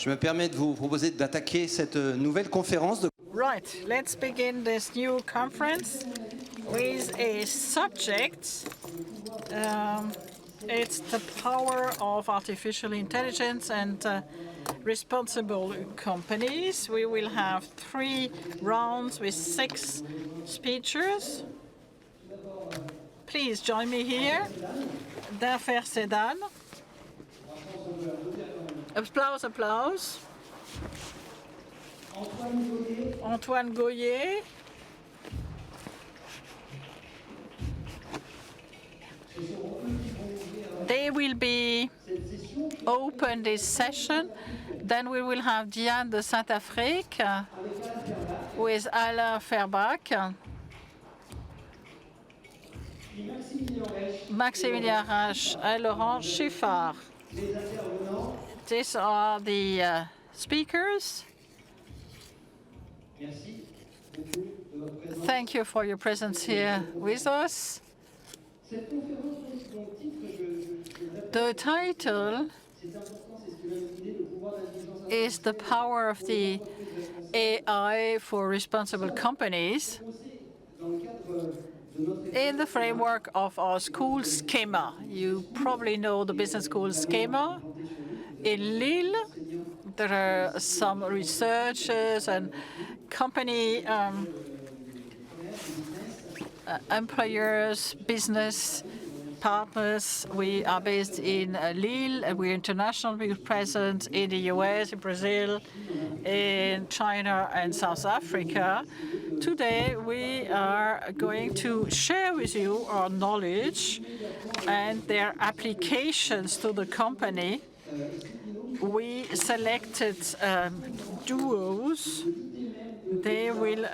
Je me permets de vous proposer d'attaquer cette nouvelle conférence. Right, let's begin this new conference with a subject. It's the power of artificial intelligence and responsible companies. We will have 3 rounds with 6 speakers. Please join me here. D'Affaires Sedan. Applause, applause. Antoine Goyer. They will be open this session. Then we will have Diane de Saint-Afrique with Alain Ferbach, Maximilien Rache, and Laurent Chiffard. These are the speakers. Thank you for your presence here with us. The title is The Power of the AI for Responsible Companies in the framework of our school SKEMA. You probably know the business school SKEMA in Lille. There are some researchers and company employers, business partners. We are based in Lille, and we're internationally present in the US, in Brazil, in China, and South Africa. Today, we are going to share with you our knowledge and their applications to the company. We selected duos. They will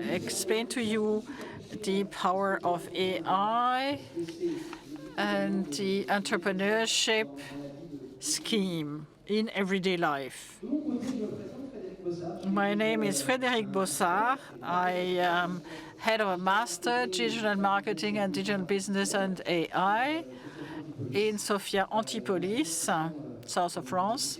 explain to you the power of AI and the entrepreneurship scheme in everyday life. My name is Frédéric BOSSARD. I am head of a master, digital marketing and digital business and AI in Sophia Antipolis, south of France.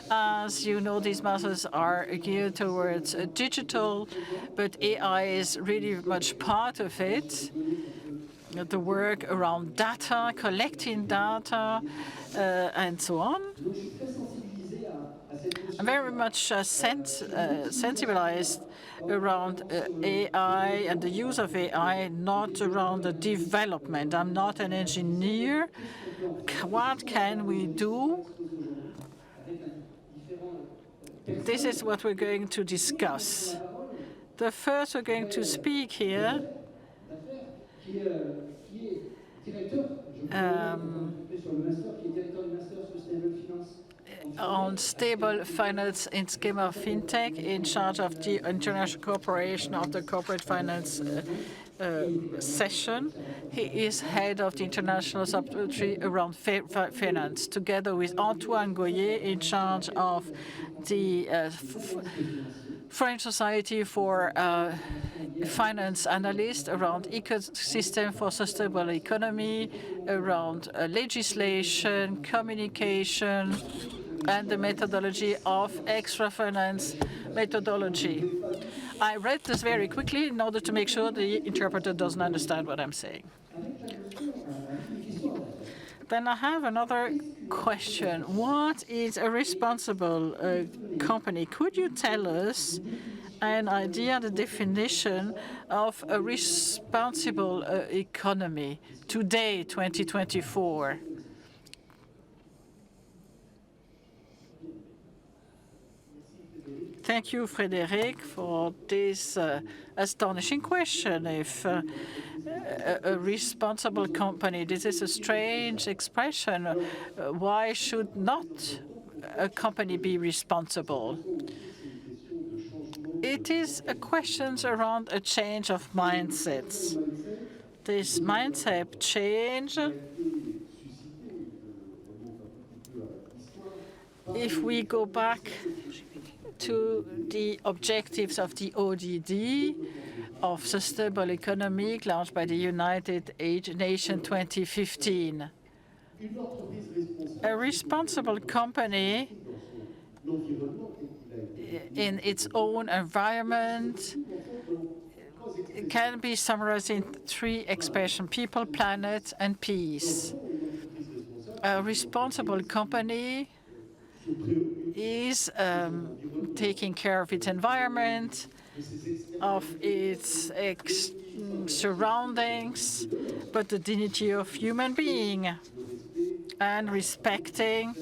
As you know, these masters are geared towards digital, but AI is really much part of it. The work around data, collecting data, and so on. I'm very much sensibilized around AI and the use of AI, not around the development. I'm not an engineer. What can we do? This is what we're going to discuss. The first we're going to speak here on stable finance in SKEMA FinTech, in charge of the international cooperation of the corporate finance session. He is head of the international subsidiary around finance, together with Antoine Goyer, in charge of the French Society for Finance Analysts around ecosystem for sustainable economy, around legislation, communication, and the methodology of extra finance methodology. I read this very quickly in order to make sure the interpreter doesn't understand what I'm saying. Then I have another question. What is a responsible company? Could you tell us an idea, the definition of a responsible economy today, 2024? Thank you, Frédéric, for this astonishing question. If a responsible company, this is a strange expression. Why should not a company be responsible? It is a question around a change of mindsets. This mindset change, if we go back to the objectives of the ODD of sustainable economy launched by the United Nations 2015. A responsible company in its own environment. It can be summarized in three expressions: people, planet, and peace. A responsible company is taking care of its environment, of its surroundings, but the dignity of human being, and respecting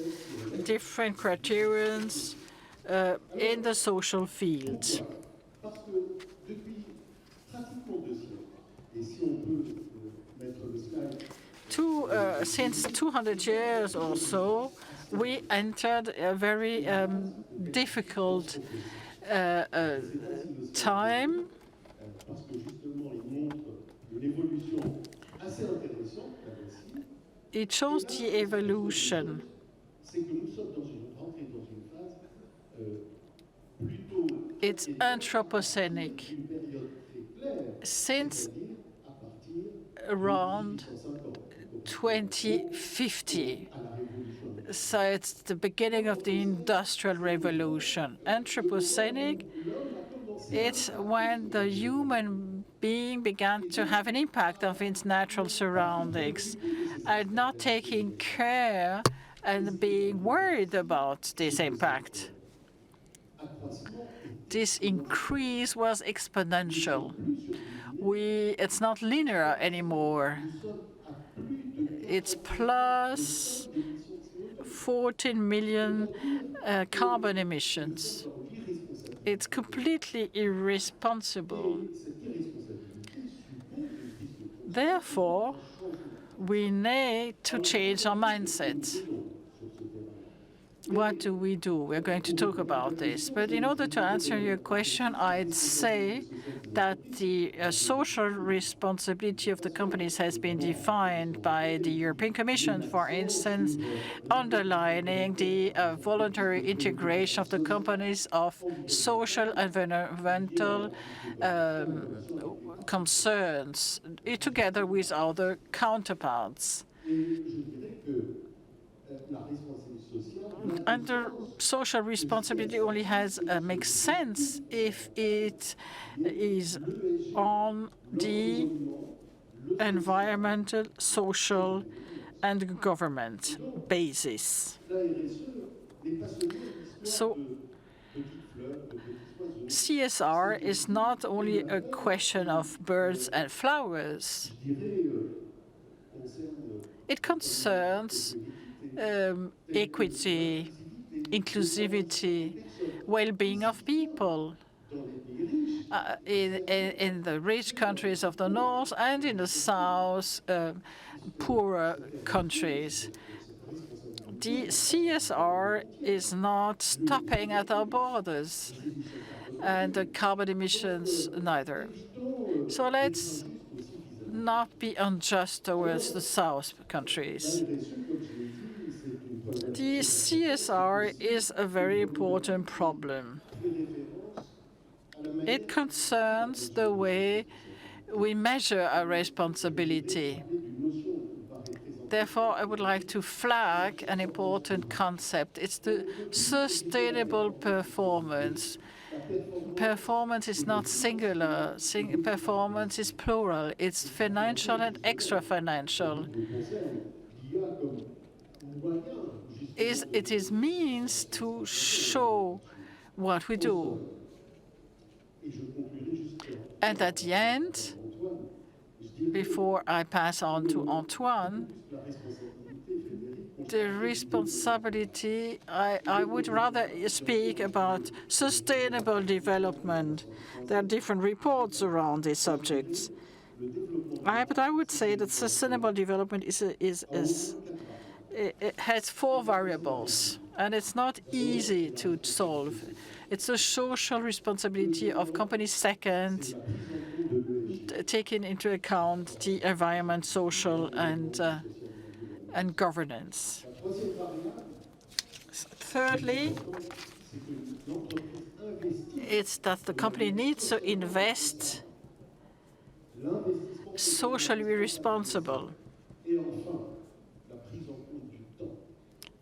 different criterions in the social field. Since 200 years or so, we entered a very difficult time. It shows the evolution. It's anthropocenic. Since around 2050. So it's the beginning of the Industrial Revolution. Anthropocenic, it's when the human being began to have an impact of its natural surroundings and not taking care and being worried about this impact. This increase was exponential. It's not linear anymore. It's plus 14 million carbon emissions. It's completely irresponsible. Therefore, we need to change our mindset. What do? We're going to talk about this. But in order to answer your question, I'd say that the social responsibility of the companies has been defined by the European Commission, for instance, underlining the voluntary integration of the companies of social and environmental concerns, together with other counterparts. And the social responsibility only makes sense if it is on the environmental, social, and government basis. So CSR is not only a question of birds and flowers. It concerns equity, inclusivity, well-being of people in the rich countries of the north and in the south, poorer countries. The CSR is not stopping at our borders, and the carbon emissions neither. So let's not be unjust towards the south countries. The CSR is a very important problem. It concerns the way we measure our responsibility. Therefore, I would like to flag an important concept. It's the sustainable performance. Performance is not singular. Performance is plural. It's financial and extra-financial. It is means to show what we do. And at the end, before I pass on to Antoine, the responsibility, I would rather speak about sustainable development. There are different reports around these subjects. But I would say that sustainable development it has 4 variables, and it's not easy to solve. It's a social responsibility of companies second, taking into account the environment, social, and governance. Thirdly, it's that the company needs to invest socially responsible,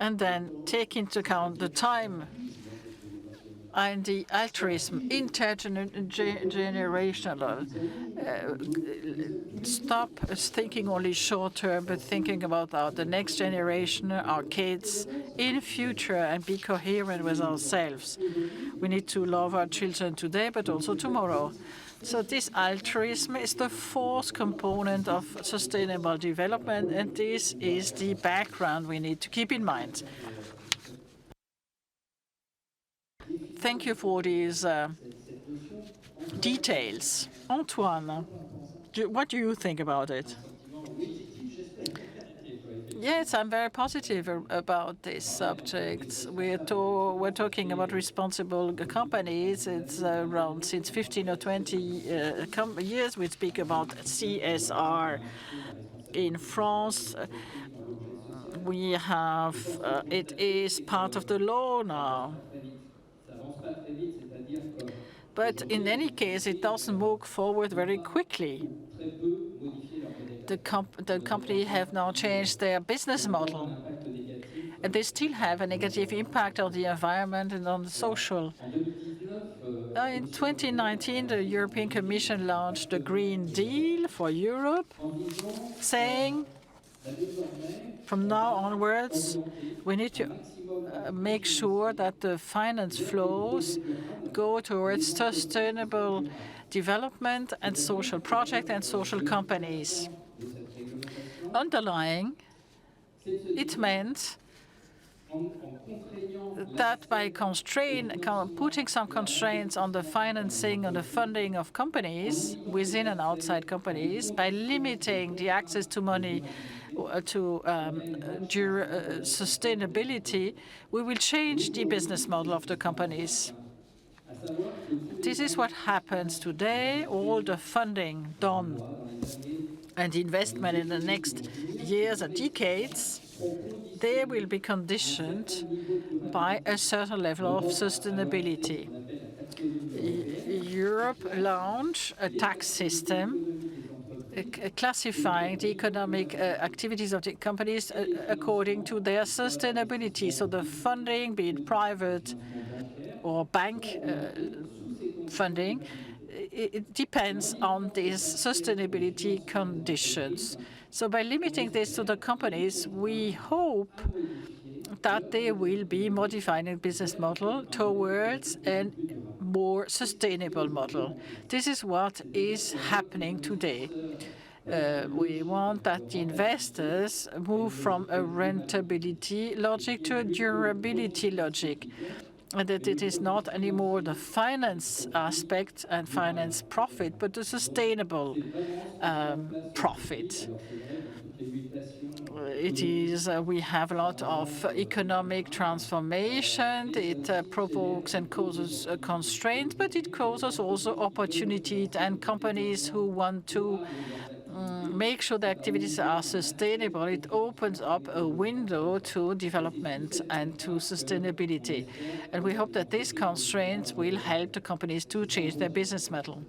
and then take into account the time and the altruism, intergenerational. Stop thinking only short term, but thinking about the next generation, our kids, in future, and be coherent with ourselves. We need to love our children today, but also tomorrow. So this altruism is the fourth component of sustainable development, and this is the background we need to keep in mind. Thank you for these details. Antoine, what do you think about it? Yes, I'm very positive about this subject. We're talking about responsible companies. It's around since 15 or 20 years we speak about CSR. In France, we have it is part of the law now. But in any case, it doesn't move forward very quickly. The company have now changed their business model, and they still have a negative impact on the environment and on the social. In 2019, the European Commission launched the Green Deal for Europe, saying from now onwards, we need to make sure that the finance flows go towards sustainable development and social projects and social companies. Underlying, it meant that by putting some constraints on the financing and the funding of companies within and outside companies, by limiting the access to money to sustainability, we will change the business model of the companies. This is what happens today. All the funding done and investment in the next years and decades, they will be conditioned by a certain level of sustainability. Europe launched a tax system classifying the economic activities of the companies according to their sustainability. So the funding, be it private or bank funding, it depends on these sustainability conditions. So by limiting this to the companies, we hope that they will be modifying the business model towards a more sustainable model. This is what is happening today. We want that the investors move from a rentability logic to a durability logic, and that it is not anymore the finance aspect and finance profit, but the sustainable profit. It is, we have a lot of economic transformation. It provokes and causes constraints, but it causes also opportunity, and companies who want to make sure the activities are sustainable, it opens up a window to development and to sustainability. And we hope that these constraints will help the companies to change their business model.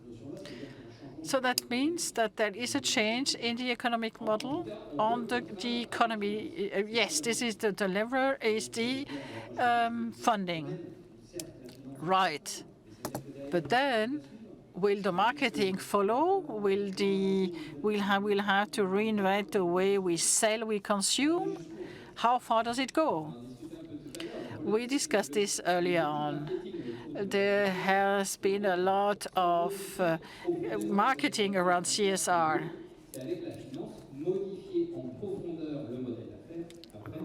So that means that there is a change in the economic model on the economy. Yes, this is the lever is the funding. Right. But then will the marketing follow? We'll have to reinvent the way we sell, we consume? How far does it go? We discussed this earlier on. There has been a lot of marketing around CSR.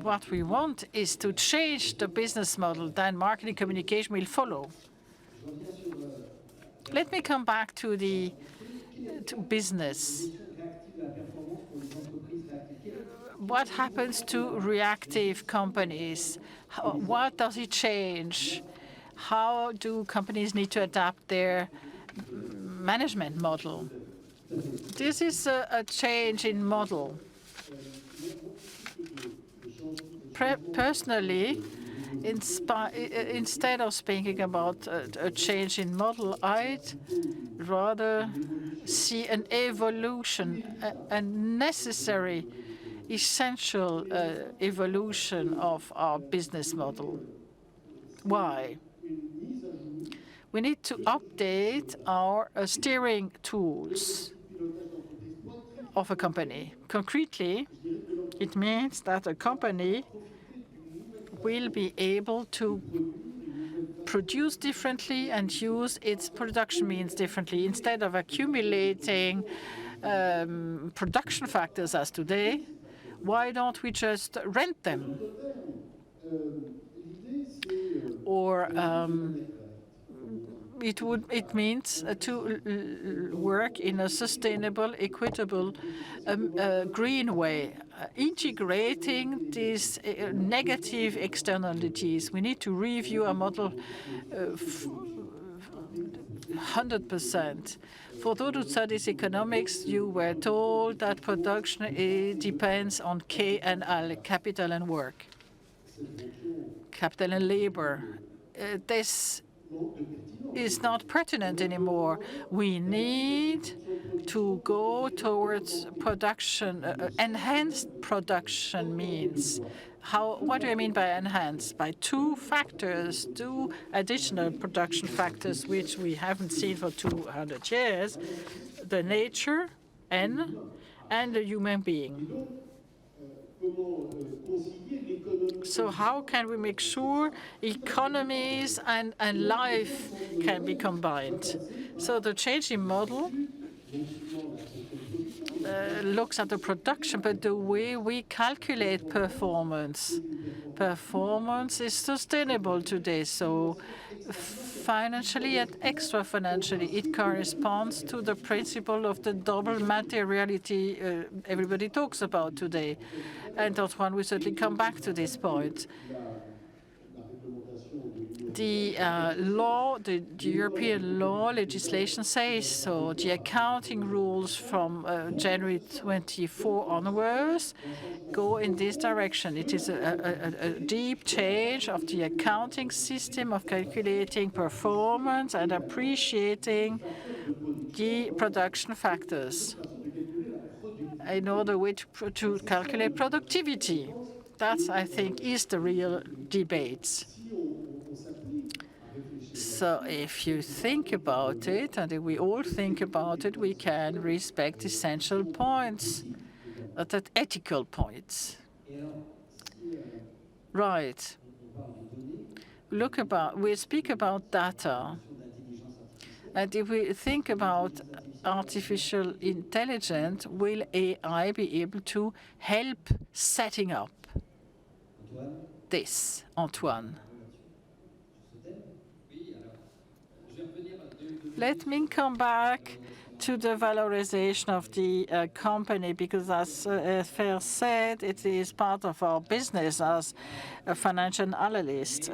What we want is to change the business model, then marketing communication will follow. Let me come back to business. What happens to reactive companies? What does it change? How do companies need to adapt their management model? This is a change in model. Personally, instead of speaking about a change in model, I'd rather see an evolution, a necessary, essential evolution of our business model. Why? We need to update our steering tools of a company. Concretely, it means that a company will be able to produce differently and use its production means differently. Instead of accumulating production factors as today, why don't we just rent them? Or it means to work in a sustainable, equitable, green way, integrating these negative externalities. We need to review our model 100%. For those who study economics, you were told that production depends on K and L, capital and work, capital and labor. This is not pertinent anymore. We need to go towards production, enhanced production means. What do I mean by enhanced? By two factors, two additional production factors, which we haven't seen for 200 years, the nature, N, and the human being. So how can we make sure economies and life can be combined? So the changing model looks at the production, but the way we calculate performance. Performance is sustainable today, so financially and extra financially, it corresponds to the principle of the double materiality everybody talks about today. And Antoine will certainly come back to this point. The the European law legislation says so. The accounting rules from January 24 onwards go in this direction. It is a deep change of the accounting system of calculating performance and appreciating the production factors in order to calculate productivity. That, I think, is the real debate. So if you think about it, and if we all think about it, we can respect essential points, that ethical points. Right. We speak about data, and if we think about artificial intelligence, will AI be able to help setting up this, Antoine? Let me come back to the valorization of the company, because as Fer said, it is part of our business as a financial analyst.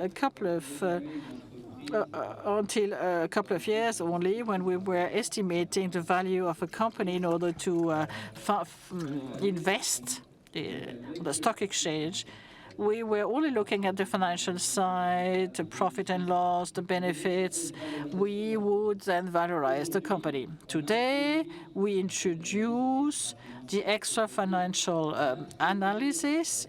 Until a couple of years only, when we were estimating the value of a company in order to invest on the stock exchange, we were only looking at the financial side, the profit and loss, the benefits. We would then valorize the company. Today, we introduce the extra financial analysis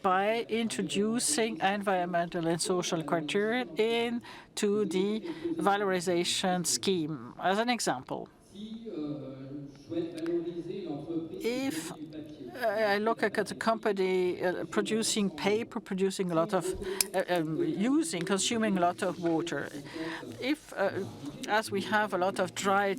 by introducing environmental and social criteria into the valorization scheme. As an example, if I look at a company producing paper, consuming a lot of water. If, as we have a lot of dry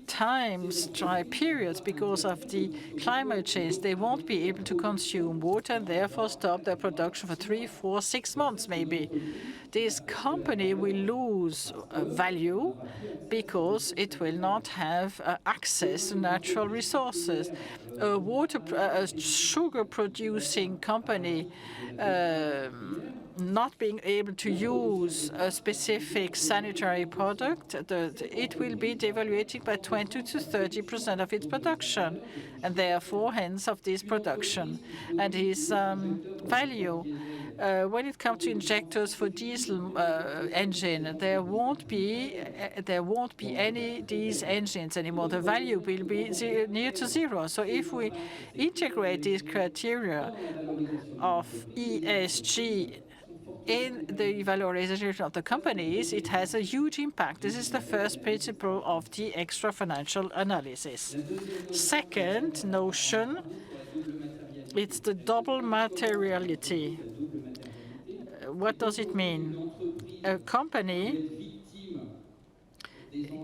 periods because of the climate change, they won't be able to consume water and therefore stop their production for 3, 4, 6 months maybe. This company will lose value because it will not have access to natural resources. A sugar-producing company not being able to use a specific sanitary product, it will be devaluated by 20 to 30% of its production, and therefore, hence, of this production and its value. When it comes to injectors for diesel engine, there won't be any these engines anymore. The value will be near to zero. So if we integrate these criteria of ESG in the valorization of the companies, it has a huge impact. This is the first principle of the extra-financial analysis. Second notion, it's the double materiality. What does it mean? A company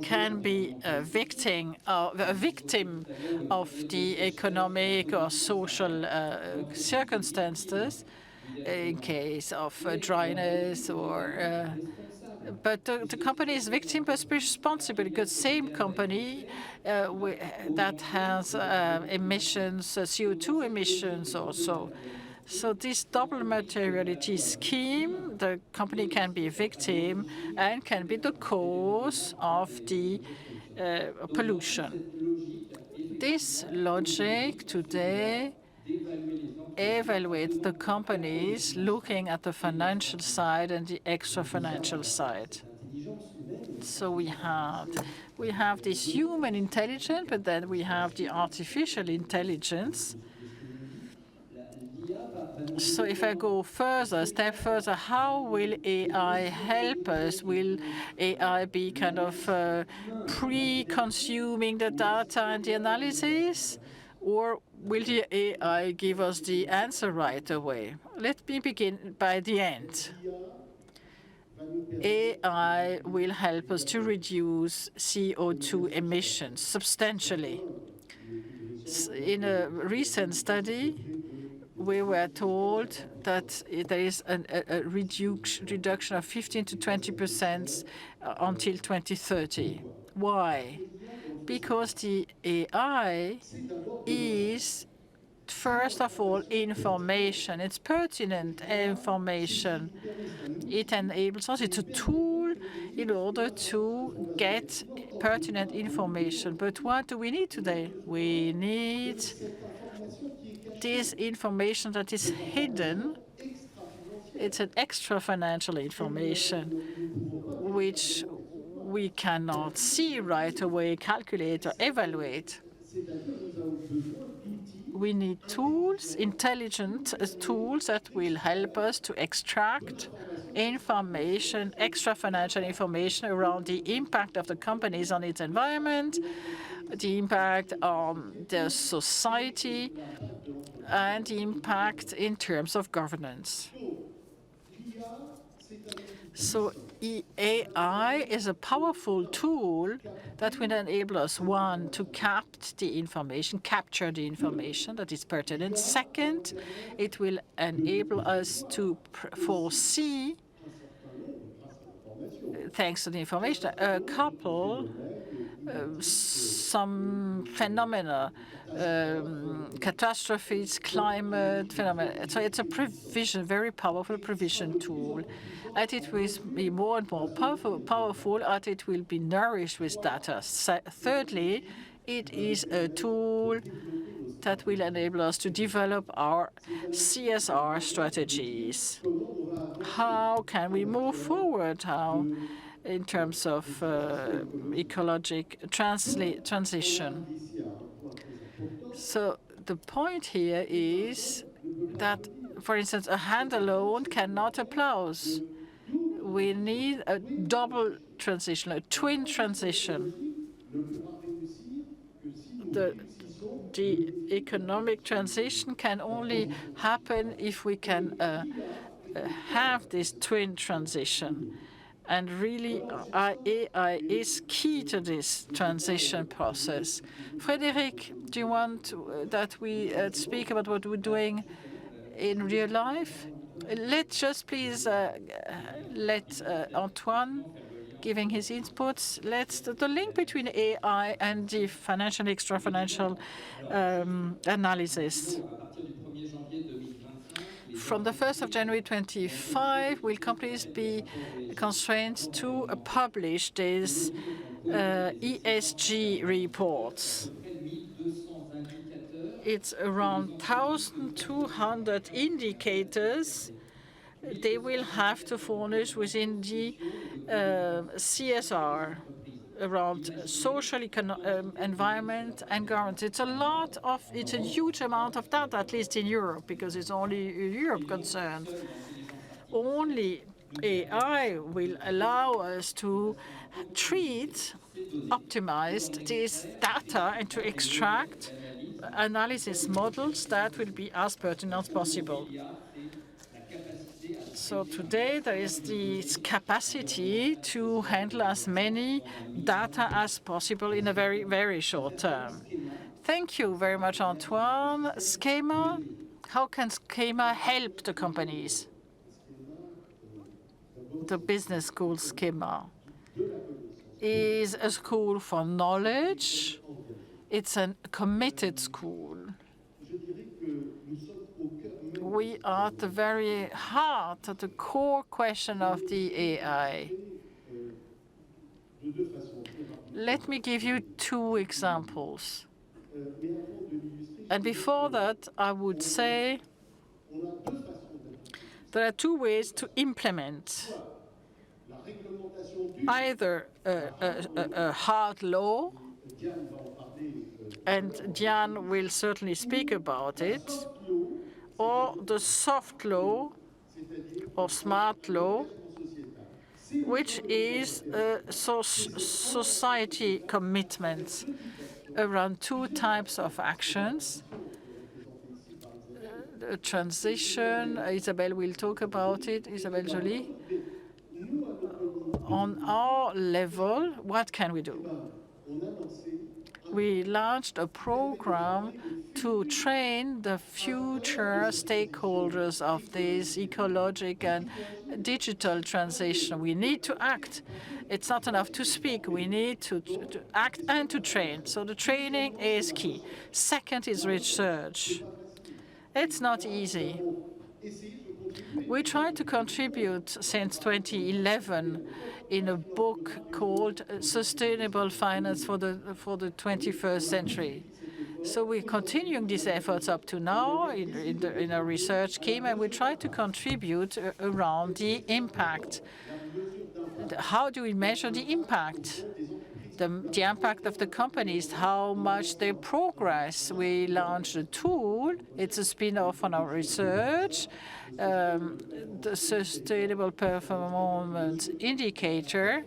can be a victim of the economic or social circumstances in case of dryness or but the company is victim but responsible because same company that has emissions, CO2 emissions also. So this double materiality scheme, the company can be a victim and can be the cause of the pollution. This logic today evaluates the companies looking at the financial side and the extra-financial side. So we have this human intelligence, but then we have the artificial intelligence. So if I go further, a step further, how will AI help us? Will AI be kind of pre-consuming the data and the analysis? Or will the AI give us the answer right away? Let me begin by the end. AI will help us to reduce CO2 emissions substantially. In a recent study, we were told that there is a reduction of 15 to 20% until 2030. Why? Because the AI is, first of all, information. It's pertinent information. It enables us, it's a tool in order to get pertinent information. But what do we need today? We need this information that is hidden. It's an extra financial information which we cannot see right away, calculate or evaluate. We need tools, intelligent tools that will help us to extract information, extra financial information around the impact of the companies on its environment, the impact on the society, and the impact in terms of governance. So AI is a powerful tool that will enable us, one, to capture the information that is pertinent. Second, it will enable us to foresee, thanks to the information, some phenomena, catastrophes, climate phenomena. So it's a very powerful prevision tool. And it will be more and more powerful as it will be nourished with data. Thirdly, it is a tool that will enable us to develop our CSR strategies. How can we move forward? How in terms of ecologic transition? So the point here is that, for instance, a hand alone cannot applause. We need a double transition, a twin transition. The economic transition can only happen if we can have this twin transition. And really, AI is key to this transition process. Frédéric, do you want that we speak about what we're doing in real life? Let's just please let Antoine giving his inputs. The link between AI and the financial, extra-financial analysis. From the 1st of January 2025, will companies be constrained to publish these ESG reports? It's around 1,200 indicators they will have to furnish within the CSR around social, environment, and governance. It's a huge amount of data, at least in Europe, because it's only Europe concerned. Only AI will allow us to treat, optimize this data and to extract analysis models that will be as pertinent as possible. So today there is this capacity to handle as many data as possible in a very, very short term. Thank you very much, Antoine. SKEMA, how can SKEMA help the companies? The business school SKEMA is a school for knowledge. It's a committed school. We are at the very heart, at the core question of the AI. Let me give you two examples. And before that, I would say there are two ways to implement either a hard law, and Diane will certainly speak about it, or the soft law or smart law, which is society commitments around two types of actions. Transition, Isabelle will talk about it, Isabelle Joly. On our level, what can we do? We launched a program to train the future stakeholders of this ecological and digital transition. We need to act. It's not enough to speak. We need to act and to train. So the training is key. Second is research. It's not easy. We tried to contribute since 2011 in a book called Sustainable Finance for the 21st Century. So we're continuing these efforts up to now in our research scheme, and we try to contribute around the impact. How do we measure the impact? The impact of the companies, how much they progress. We launched a tool. It's a spin-off on our research, the Sustainable Performance Indicator.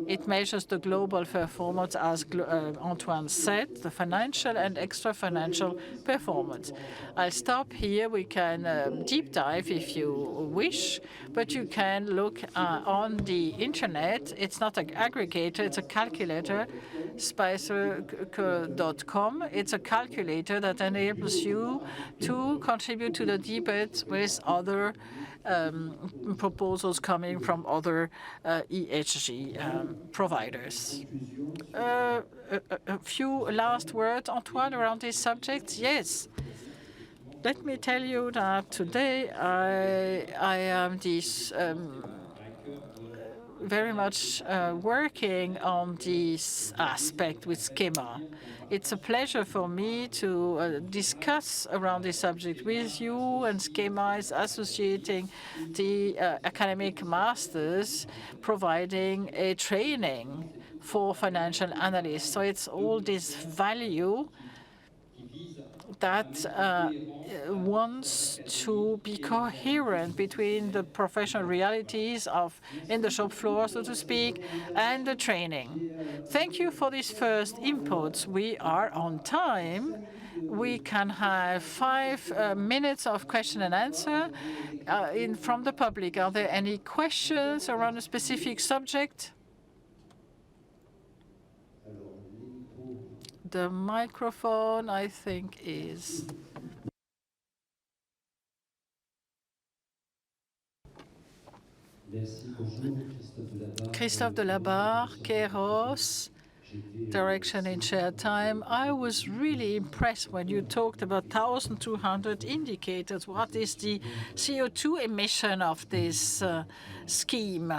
It measures the global performance, as Antoine said, the financial and extra-financial performance. I'll stop here. We can deep dive if you wish, but you can look on the internet. It's not an aggregator, it's a calculator, spicer.com. It's a calculator that enables you to contribute to the debate with other proposals coming from other ESG providers. A few last words, Antoine, around this subject? Yes. Let me tell you that today I am very much working on this aspect with SKEMA. It's a pleasure for me to discuss around this subject with you, and SKEMA is associating the academic masters, providing a training for financial analysts. So it's all this value that wants to be coherent between the professional realities of in the shop floor, so to speak, and the training. Thank you for these first inputs. We are on time. We can have 5 minutes of question and answer from the public. Are there any questions around a specific subject? The microphone, I think, is... Christophe Delabarre, Kairos, Direction in Shared Time. I was really impressed when you talked about 1,200 indicators. What is the CO2 emission of this scheme?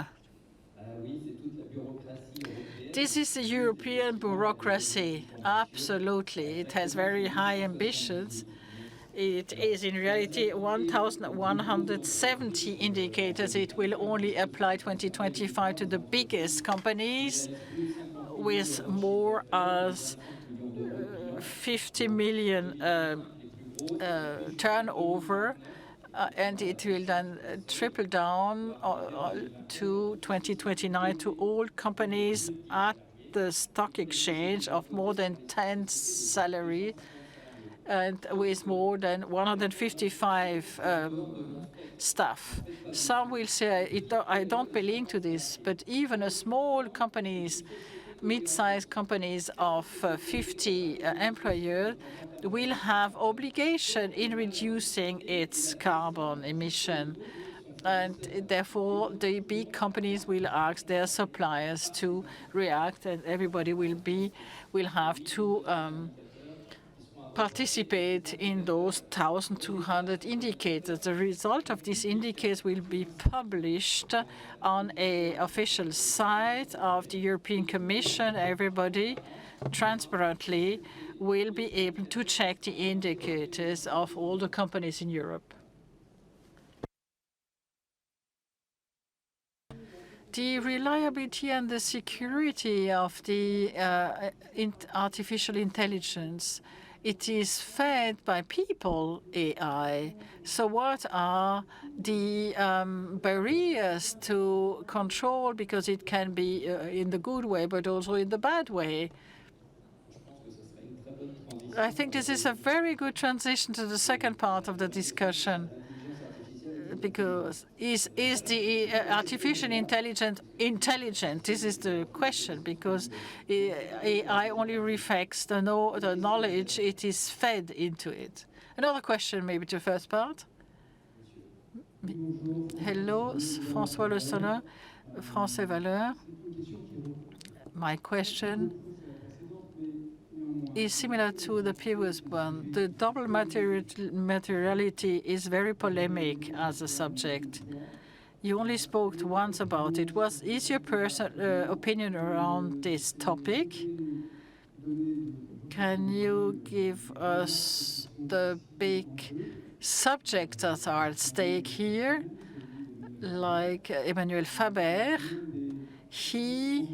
This is the European bureaucracy. Absolutely. It has very high ambitions. It is in reality 1,170 indicators. It will only apply 2025 to the biggest companies with more as 50 million turnover. and it will then trickle down to 2029 to all companies at the stock exchange of more than 10 salary and with more than 155 staff. Some will say, I don't belong to this, but even a small companies, mid-sized companies of 50 employees will have obligation in reducing its carbon emission. And therefore, the big companies will ask their suppliers to react, and everybody will have to participate in those 1,200 indicators. The result of these indicators will be published on an official site of the European Commission. Everybody transparently will be able to check the indicators of all the companies in Europe. The reliability and the security of the artificial intelligence, it is fed by people, AI. So what are the barriers to control? Because it can be in the good way, but also in the bad way. I think this is a very good transition to the second part of the discussion. Because is the artificial intelligence intelligent? This is the question, because AI only reflects the knowledge it is fed into it. Another question, maybe to the first part. Hello, François Le Sonner, France et Valeurs. My question is similar to the previous one. The double materiality is very polemic as a subject. You only spoke once about it. Is your personal opinion around this topic? Can you give us the big subjects that are at stake here? Like Emmanuel Faber, he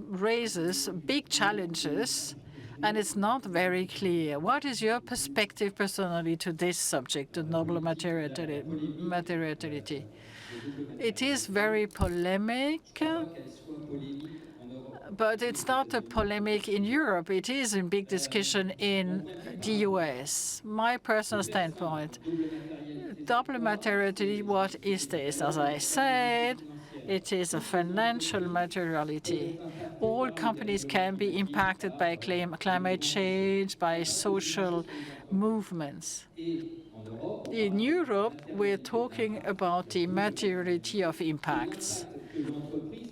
raises big challenges, and it's not very clear. What is your perspective personally to this subject, the noble materiality? It is very polemic, but it's not a polemic in Europe. It is a big discussion in the US. My personal standpoint, double materiality, what is this? As I said, it is a financial materiality. All companies can be impacted by climate change, by social movements. In Europe, we're talking about the materiality of impacts.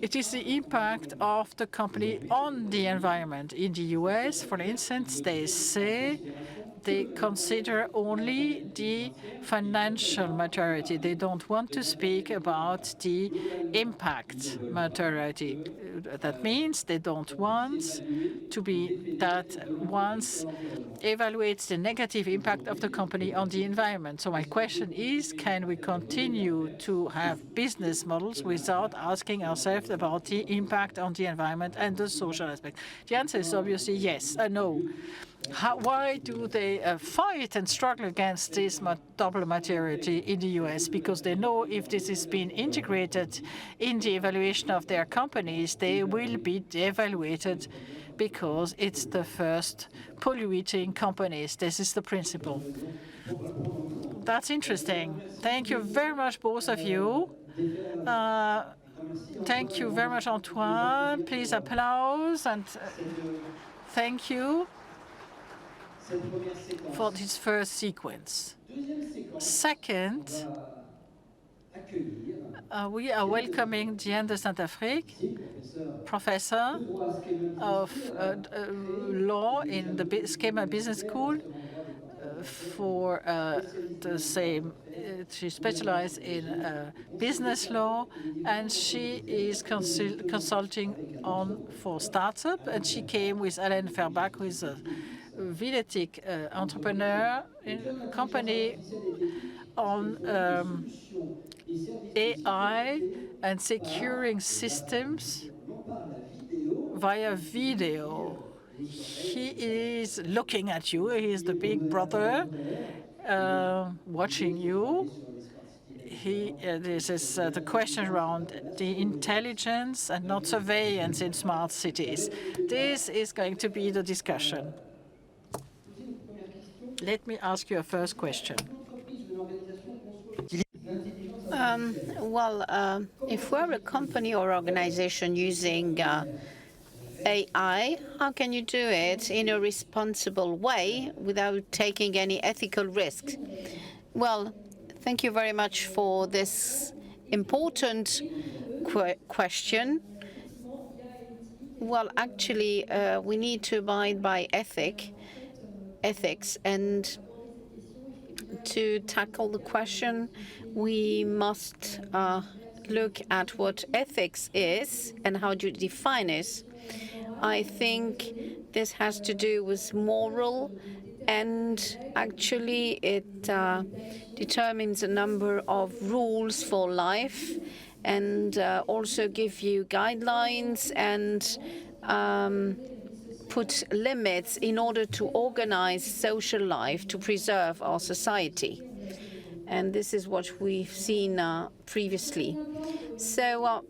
It is the impact of the company on the environment. In the US, for instance, they say they consider only the financial materiality. They don't want to speak about the impact materiality. That means they don't want to be that once evaluates the negative impact of the company on the environment. So my question is, can we continue to have business models without asking ourselves about the impact on the environment and the social aspect? The answer is obviously yes and no. Why do they fight and struggle against this double materiality in the US? Because they know if this is being integrated in the evaluation of their companies, they will be evaluated because it's the first polluting companies. This is the principle. That's interesting. Thank you very much, both of you. Thank you very much, Antoine. Please applause and thank you for this first sequence. Second, we are welcoming Diane de Saint-Afrique, professor of law in the SKEMA Business School for the same. She specialized in business law, and she is consulting for startup. And she came with Alain Ferbach, who is a Viletic entrepreneur in a company on AI and securing systems via video. He is looking at you. He is the big brother watching you. This is the question around the intelligence and not surveillance in smart cities. This is going to be the discussion. Let me ask you a first question. If we're a company or organization using AI, how can you do it in a responsible way without taking any ethical risks? Well, thank you very much for this important question. Well, actually, we need to abide by ethics, and to tackle the question, we must look at what ethics is and how do you define it. I think this has to do with moral, and actually it determines a number of rules for life, and also give you guidelines and put limits in order to organize social life to preserve our society. And this is what we've seen previously. So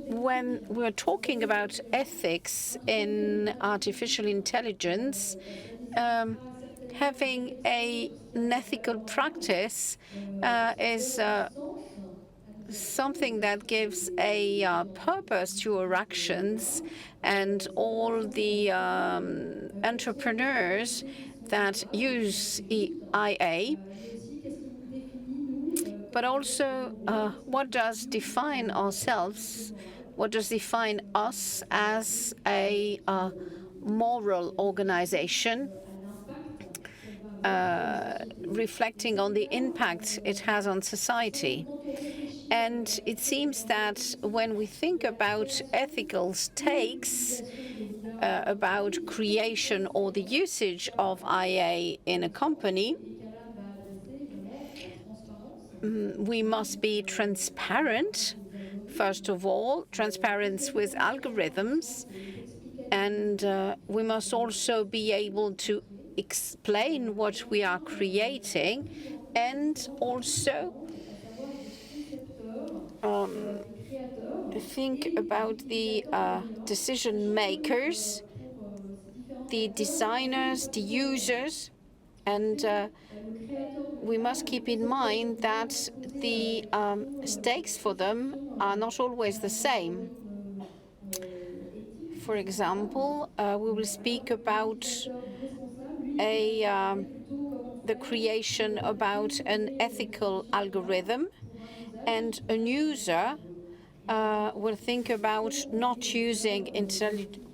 when we're talking about ethics in artificial intelligence, having an ethical practice is something that gives a purpose to our actions, and all the entrepreneurs that use IA. But also, what does define ourselves? What does define us as a moral organization, reflecting on the impact it has on society? And it seems that when we think about ethical stakes, about creation or the usage of IA in a company, we must be transparent, first of all, transparent with algorithms, and we must also be able to explain what we are creating, and also think about the decision makers, the designers, the users, and we must keep in mind that the stakes for them are not always the same. For example, we will speak about the creation about an ethical algorithm, and a user will think about not using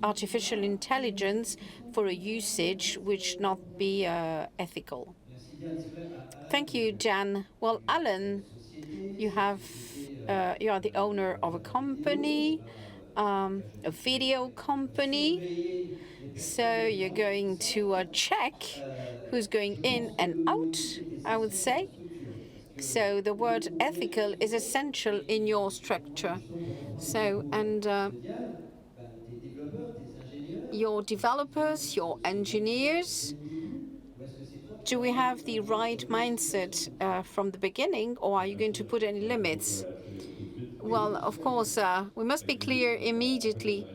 artificial intelligence for a usage which not be ethical. Thank you, Jan. Well, Alan, you are the owner of a company, a video company. So you're going to check who's going in and out, I would say. So the word ethical is essential in your structure. So, and your developers, your engineers, do we have the right mindset from the beginning, or are you going to put any limits? Well, of course, we must be clear immediately.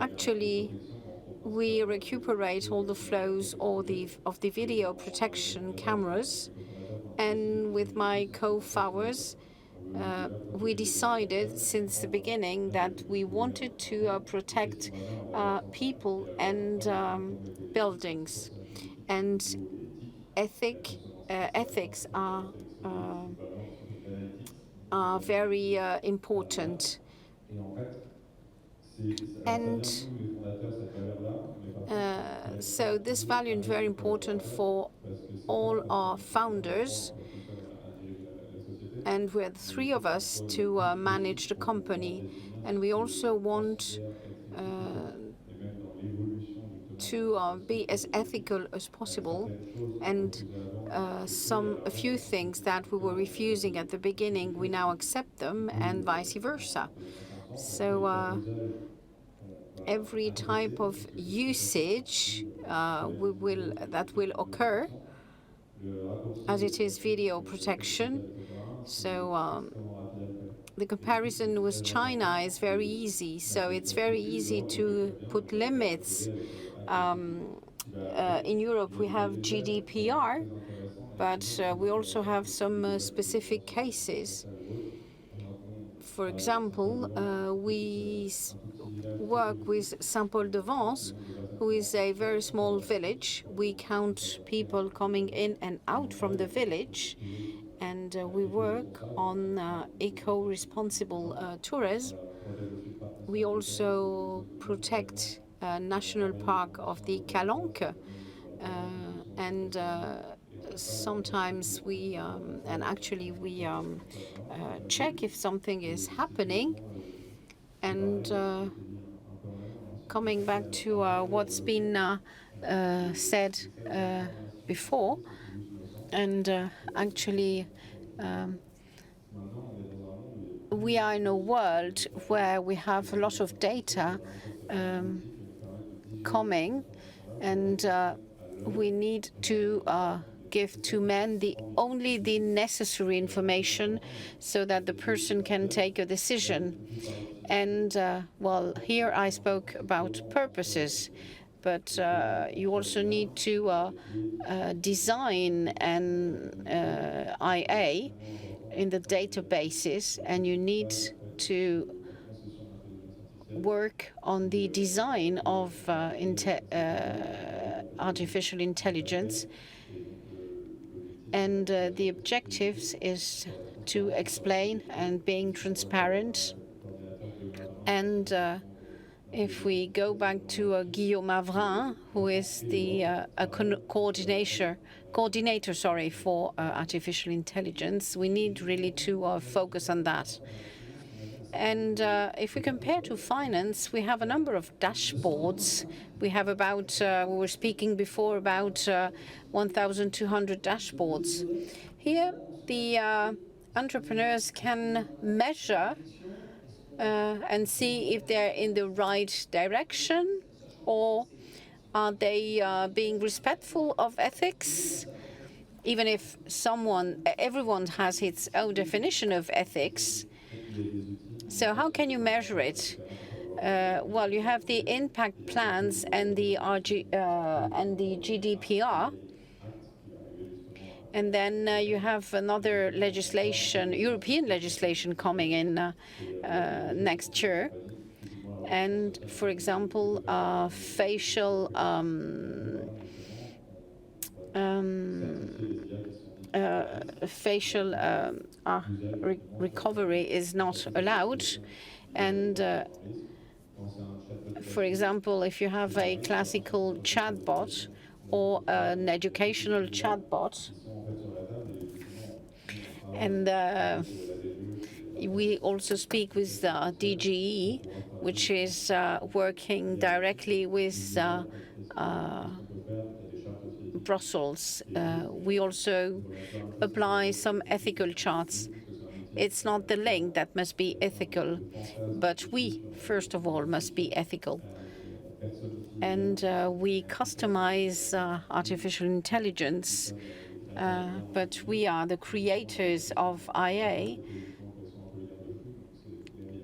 Actually, we recuperate all the flows of the video protection cameras, and with my co-founders, we decided since the beginning that we wanted to protect people and buildings, and ethics are very important. And so this value is very important for all our founders, and we're the three of us to manage the company, and we also want to be as ethical as possible, and a few things that we were refusing at the beginning, we now accept them, and vice versa. So every type of usage that will occur, as it is video protection. So the comparison with China is very easy. So it's very easy to put limits. In Europe, we have GDPR, but we also have some specific cases. For example, we work with Saint-Paul-de-Vence, who is a very small village. We count people coming in and out from the village, and we work on eco-responsible tourism. We also protect National Park of the Calanque, and sometimes we check if something is happening. And coming back to what's been said before, and actually we are in a world where we have a lot of data coming, and we need to give to men only the necessary information so that the person can take a decision. And well, here I spoke about purposes, but you also need to design an IA in the databases, and you need to work on the design of artificial intelligence. And the objectives is to explain and being transparent. And if we go back to Guillaume Avrin, who is the coordinator for artificial intelligence, we need really to focus on that. And if we compare to finance, we have a number of dashboards. We have about, we were speaking before about 1,200 dashboards. Here, the entrepreneurs can measure and see if they're in the right direction, or are they being respectful of ethics, even if everyone has its own definition of ethics. So how can you measure it? Well, you have the impact plans and the GDPR. And then you have another legislation, European legislation, coming in next year. And, for example, facial recovery is not allowed. And, for example, if you have a classical chatbot or an educational chatbot, and we also speak with DGE, which is working directly with Brussels. We also apply some ethical charts. It's not the link that must be ethical, but we, first of all, must be ethical. And we customize artificial intelligence, but we are the creators of IA,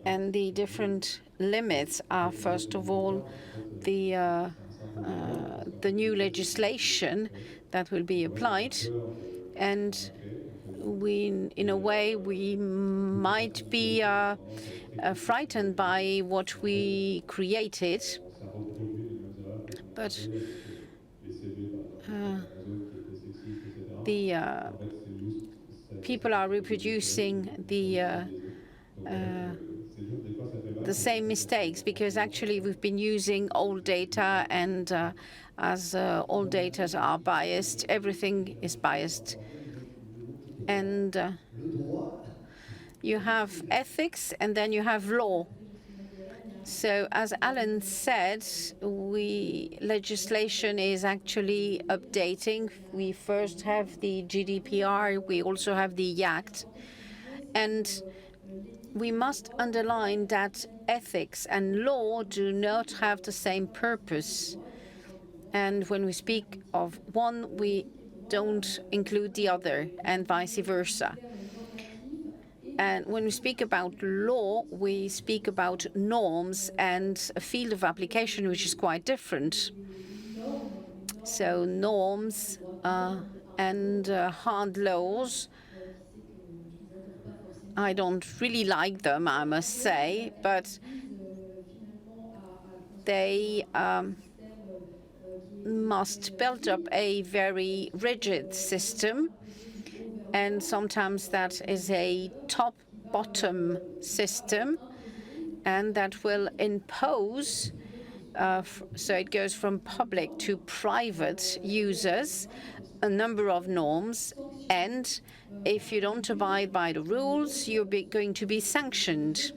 and the different limits are, first of all, the new legislation that will be applied, and in a way, we might be frightened by what we created, but the people are reproducing the same mistakes, because actually we've been using old data, and as all data are biased, everything is biased. And you have ethics, and then you have law. So as Alan said, legislation is actually updating. We first have the GDPR, we also have the Act, and we must underline that ethics and law do not have the same purpose. And when we speak of one, we don't include the other, and vice versa. And when we speak about law, we speak about norms and a field of application which is quite different. So norms and hard laws, I don't really like them, I must say, but they must build up a very rigid system, and sometimes that is a top-bottom system, and that will impose, so it goes from public to private users, a number of norms, and if you don't abide by the rules, you're going to be sanctioned.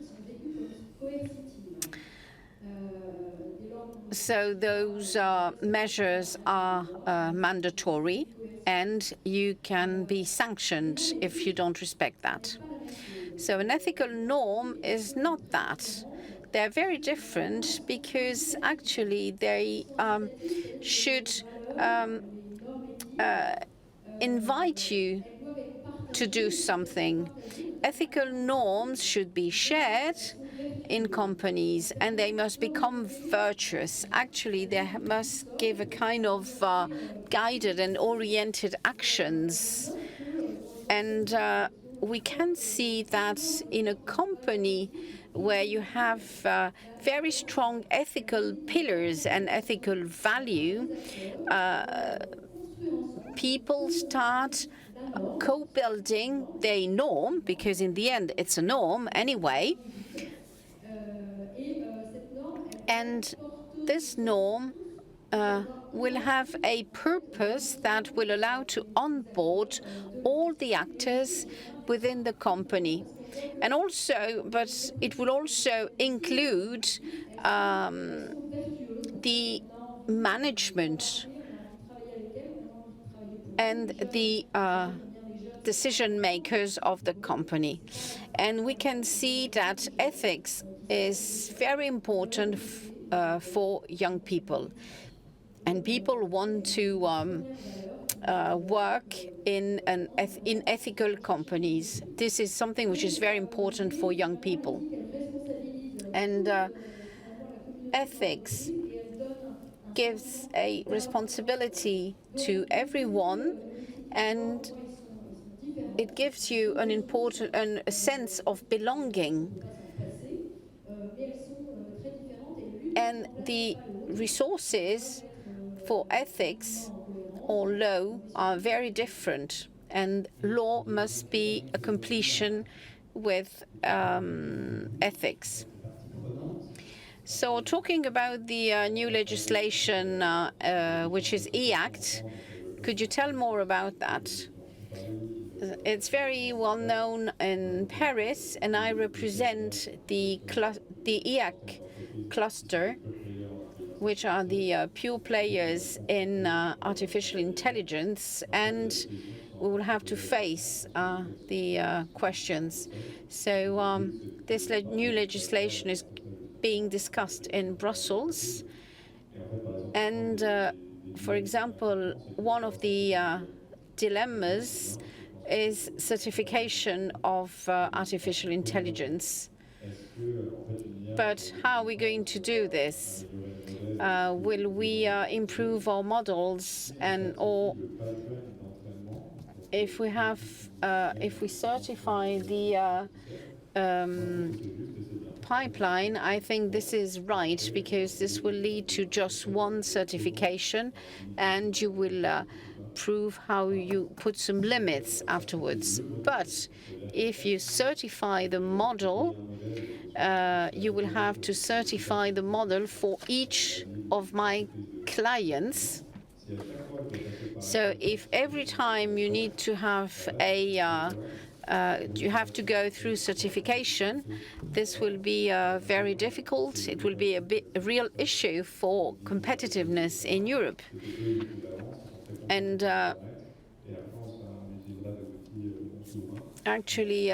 So those measures are mandatory, and you can be sanctioned if you don't respect that. So an ethical norm is not that. They're very different because actually they should invite you to do something. Ethical norms should be shared in companies, and they must become virtuous. Actually, they must give a kind of guided and oriented actions. And we can see that in a company where you have very strong ethical pillars and ethical value, people start co-building their norm, because in the end it's a norm anyway. And this norm will have a purpose that will allow to onboard all the actors within the company. And also, but it will also include the management and the decision makers of the company. And we can see that ethics is very important for young people. And people want to work in ethical companies. This is something which is very important for young people. And ethics gives a responsibility to everyone, and it gives you a sense of belonging. And the resources for ethics or law are very different, and law must be a completion with ethics. So talking about the new legislation, which is E-Act, could you tell more about that? It's very well known in Paris, and I represent the E-Act cluster, which are the pure players in artificial intelligence, and we will have to face the questions. So this new legislation is being discussed in Brussels. And, for example, one of the dilemmas is certification of artificial intelligence. But how are we going to do this? Will we improve our models, or if we certify the pipeline, I think this is right, because this will lead to just one certification, and you will prove how you put some limits afterwards. But if you certify the model, you will have to certify the model for each of my clients. So if every time you need to have you have to go through certification, this will be very difficult. It will be a real issue for competitiveness in Europe. And actually,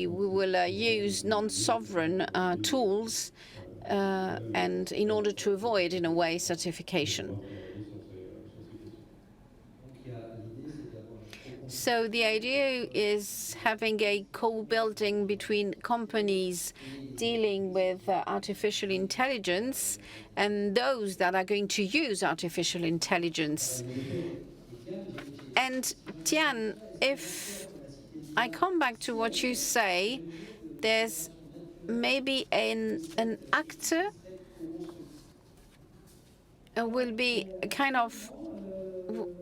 we will use non-sovereign tools, and in order to avoid, in a way, certification. So the idea is having a co-building between companies dealing with artificial intelligence and those that are going to use artificial intelligence. And Tian, if I come back to what you say, there's maybe an actor will be kind of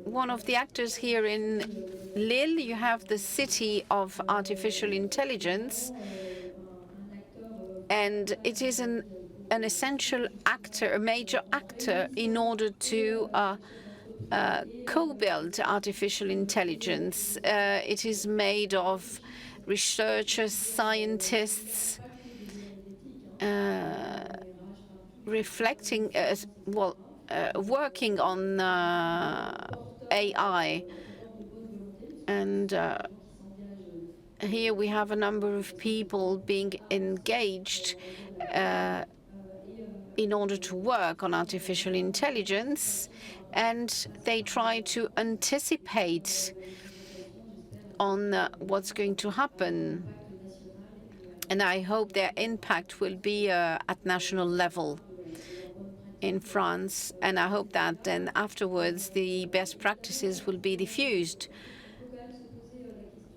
one of the actors here in Lille. You have the city of artificial intelligence, and it is an essential actor, a major actor, in order to co-build artificial intelligence. It is made of researchers, scientists, reflecting, working on AI. And here we have a number of people being engaged in order to work on artificial intelligence, and they try to anticipate on what's going to happen. And I hope their impact will be at national level in France, and I hope that then afterwards the best practices will be diffused.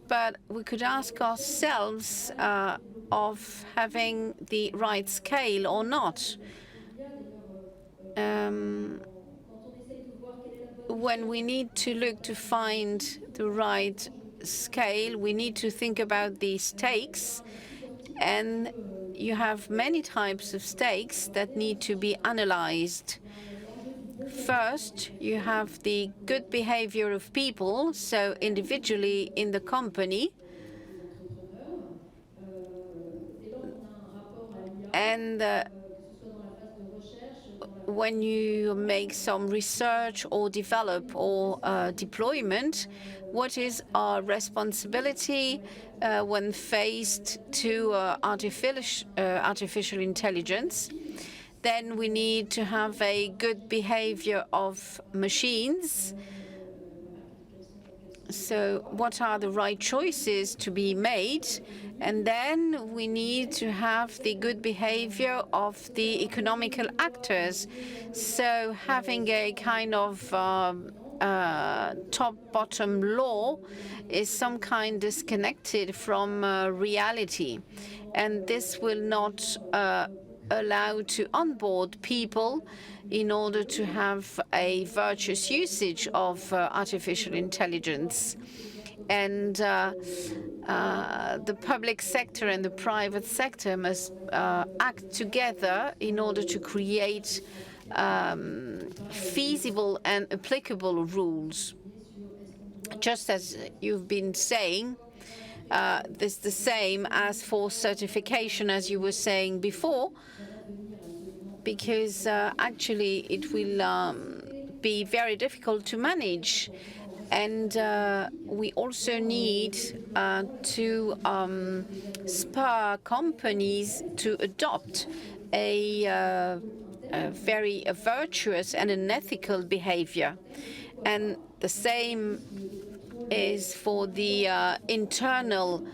But we could ask ourselves of having the right scale or not. When we need to look to find the right scale, we need to think about the stakes, and you have many types of stakes that need to be analyzed. First, you have the good behavior of people, so individually in the company, and when you make some research or develop or deployment, what is our responsibility when faced to artificial intelligence? Then we need to have a good behavior of machines. So what are the right choices to be made? And then we need to have the good behavior of the economical actors. So having a kind of top-bottom law is some kind disconnected from reality. And this will not allow to onboard people in order to have a virtuous usage of artificial intelligence. And the public sector and the private sector must act together in order to create feasible and applicable rules. Just as you've been saying, this is the same as for certification, as you were saying before, because actually it will be very difficult to manage. And we also need to spur companies to adopt a very virtuous and an ethical behavior. And the same is for the internal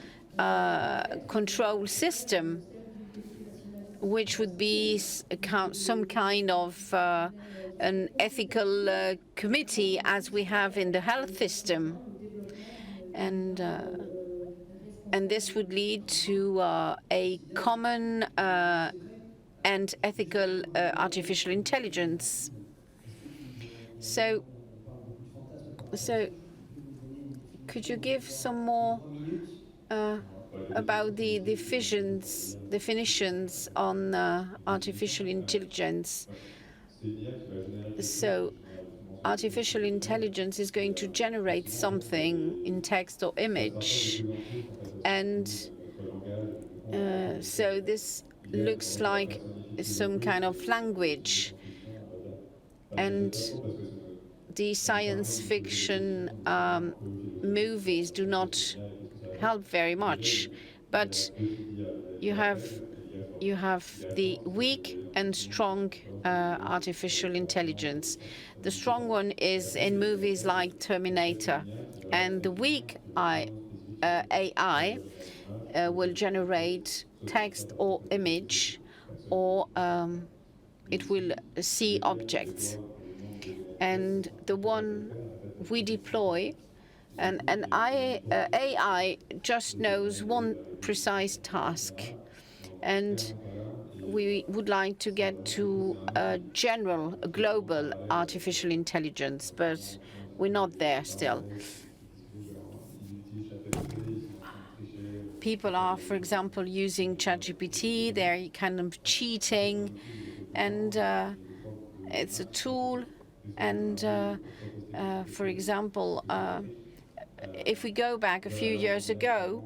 control system, which would be some kind of an ethical committee, as we have in the health system. And this would lead to a common and ethical artificial intelligence. So could you give some more about the definitions on artificial intelligence? So artificial intelligence is going to generate something in text or image. And so this looks like some kind of language. And the science fiction movies do not help very much, but you have the weak and strong artificial intelligence. The strong one is in movies like Terminator, and the weak AI will generate text or image, or it will see objects. And the one we deploy, and AI just knows one precise task. And we would like to get to a general, a global artificial intelligence, but we're not there still. People are, for example, using ChatGPT, they're kind of cheating, and it's a tool. And for example, if we go back a few years ago,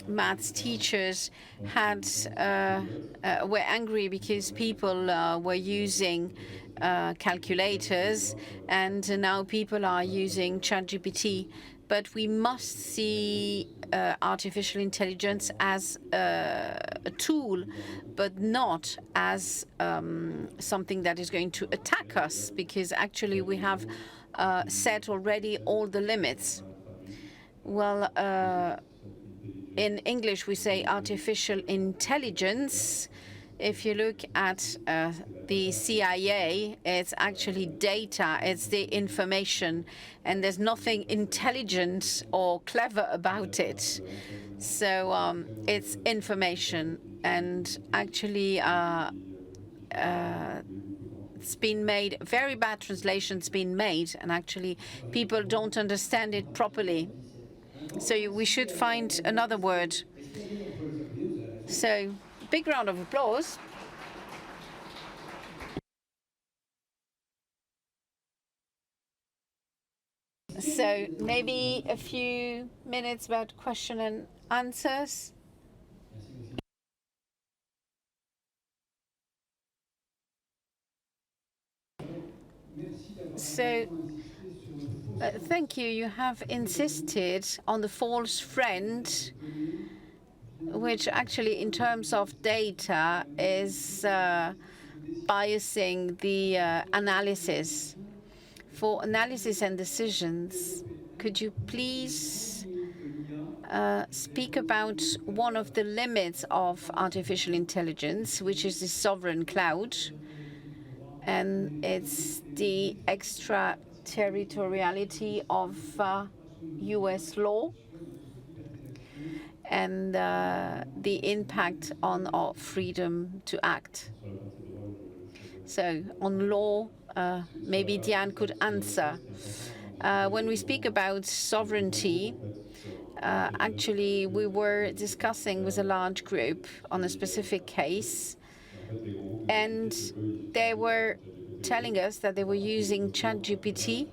maths teachers were angry because people were using calculators, and now people are using ChatGPT. But we must see artificial intelligence as a tool, but not as something that is going to attack us, because actually we have set already all the limits. Well, in English, we say artificial intelligence. If you look at the CIA, it's actually data, it's the information, and there's nothing intelligent or clever about it. So it's information, and actually it's been made, very bad translations been made, and actually people don't understand it properly. So we should find another word. So big round of applause. So maybe a few minutes about question and answers. So thank you. You have insisted on the false friend, which actually in terms of data is biasing the analysis. For analysis and decisions, could you please speak about one of the limits of artificial intelligence, which is the sovereign cloud, and it's the extraterritoriality of US law, and the impact on our freedom to act. So on law, maybe Diane could answer. When we speak about sovereignty, actually we were discussing with a large group on a specific case, and they were telling us that they were using ChatGPT,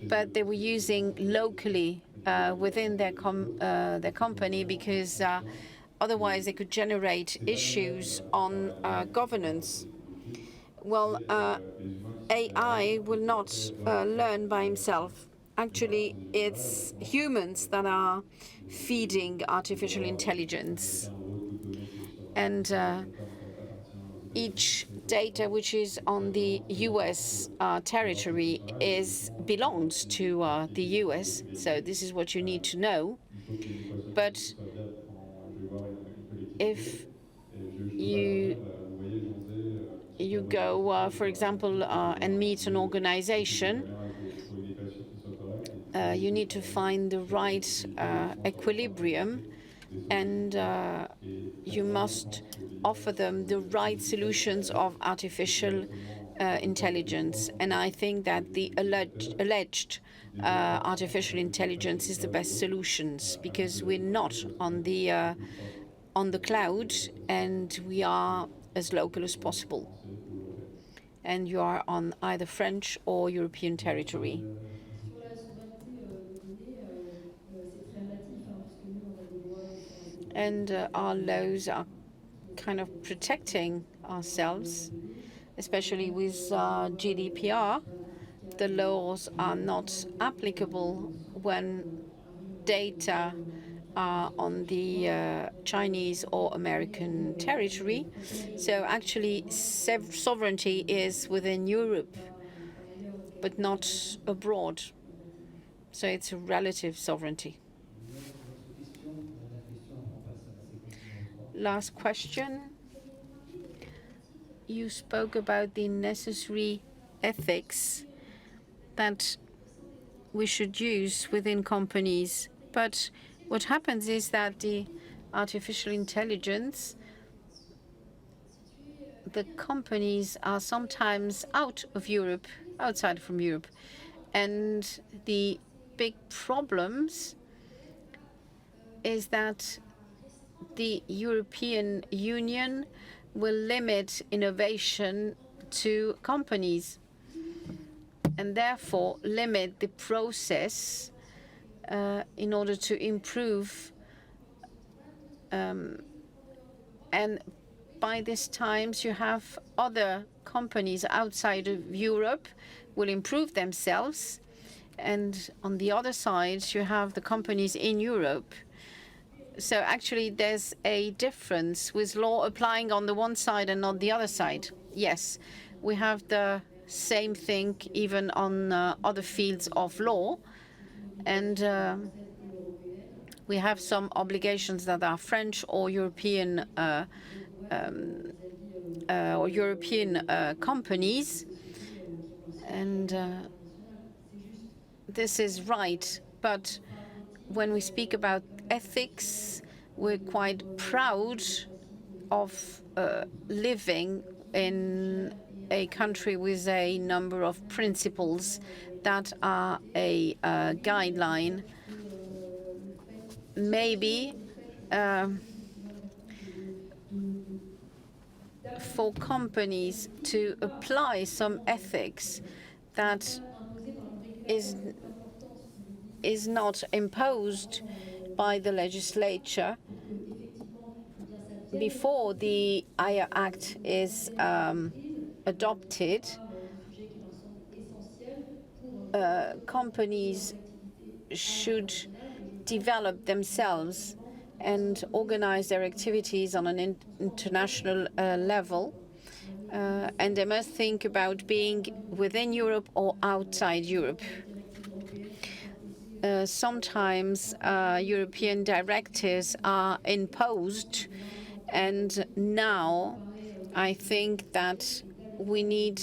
but they were using locally within their company, because otherwise they could generate issues on governance. Well, AI will not learn by himself. Actually, it's humans that are feeding artificial intelligence. And each data which is on the US territory belongs to the US. So this is what you need to know. But if you go, for example, and meet an organization, you need to find the right equilibrium, and you must offer them the right solutions of artificial intelligence. And I think that the alleged artificial intelligence is the best solutions, because we're not on the cloud, and we are as local as possible. And you are on either French or European territory. And our laws are kind of protecting ourselves, especially with GDPR. the laws are not applicable when data are on the Chinese or American territory. So actually, sovereignty is within Europe, but not abroad. So it's a relative sovereignty. Last question. You spoke about the necessary ethics that we should use within companies. But what happens is that the artificial intelligence, the companies are sometimes outside from Europe. And the big problems is that the European Union will limit innovation to companies and therefore limit the process in order to improve. And by this time, you have other companies outside of Europe will improve themselves. And on the other side, you have the companies in Europe. So actually, there's a difference with law applying on the one side and on the other side. Yes, we have the same thing even on other fields of law. And we have some obligations that are French or European companies. And this is right. But when we speak about ethics, we're quite proud of living in a country with a number of principles that are a guideline. Maybe for companies to apply some ethics that is not imposed by the legislature before the AI Act is adopted. Companies should develop themselves and organize their activities on an international level. And they must think about being within Europe or outside Europe. Sometimes European directives are imposed, and now I think that we need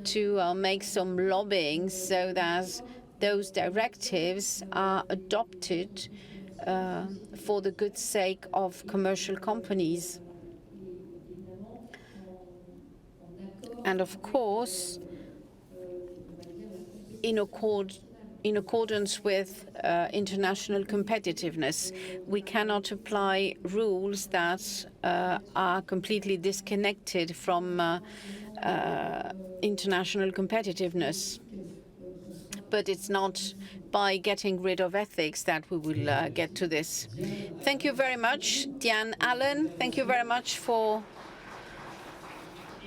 to make some lobbying so that those directives are adopted for the good sake of commercial companies. And of course, in accordance with international competitiveness, we cannot apply rules that are completely disconnected from international competitiveness. But it's not by getting rid of ethics that we will get to this. Thank you very much, Diane Allen. Thank you very much for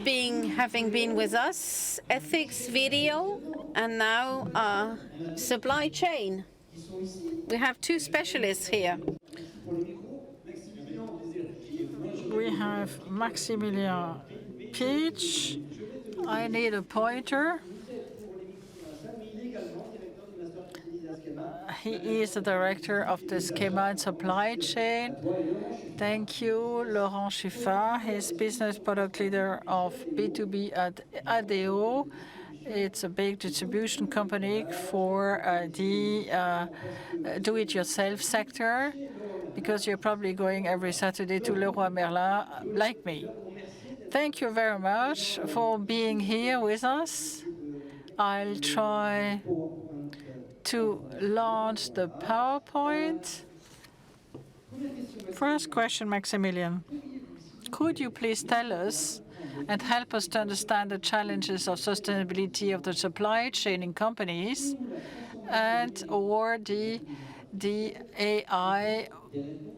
having been with us. Ethics video, and now supply chain. We have two specialists here. We have Maximilien Peach. I need a pointer. He is the director of the SKEMA and supply chain. Thank you, Laurent Chiffard. He's business product leader of B2B at ADO. It's a big distribution company for the do-it-yourself sector, because you're probably going every Saturday to Leroy Merlin, like me. Thank you very much for being here with us. I'll try to launch the PowerPoint. First question, Maximilian. Could you please tell us and help us to understand the challenges of sustainability of the supply chain in companies or the AI?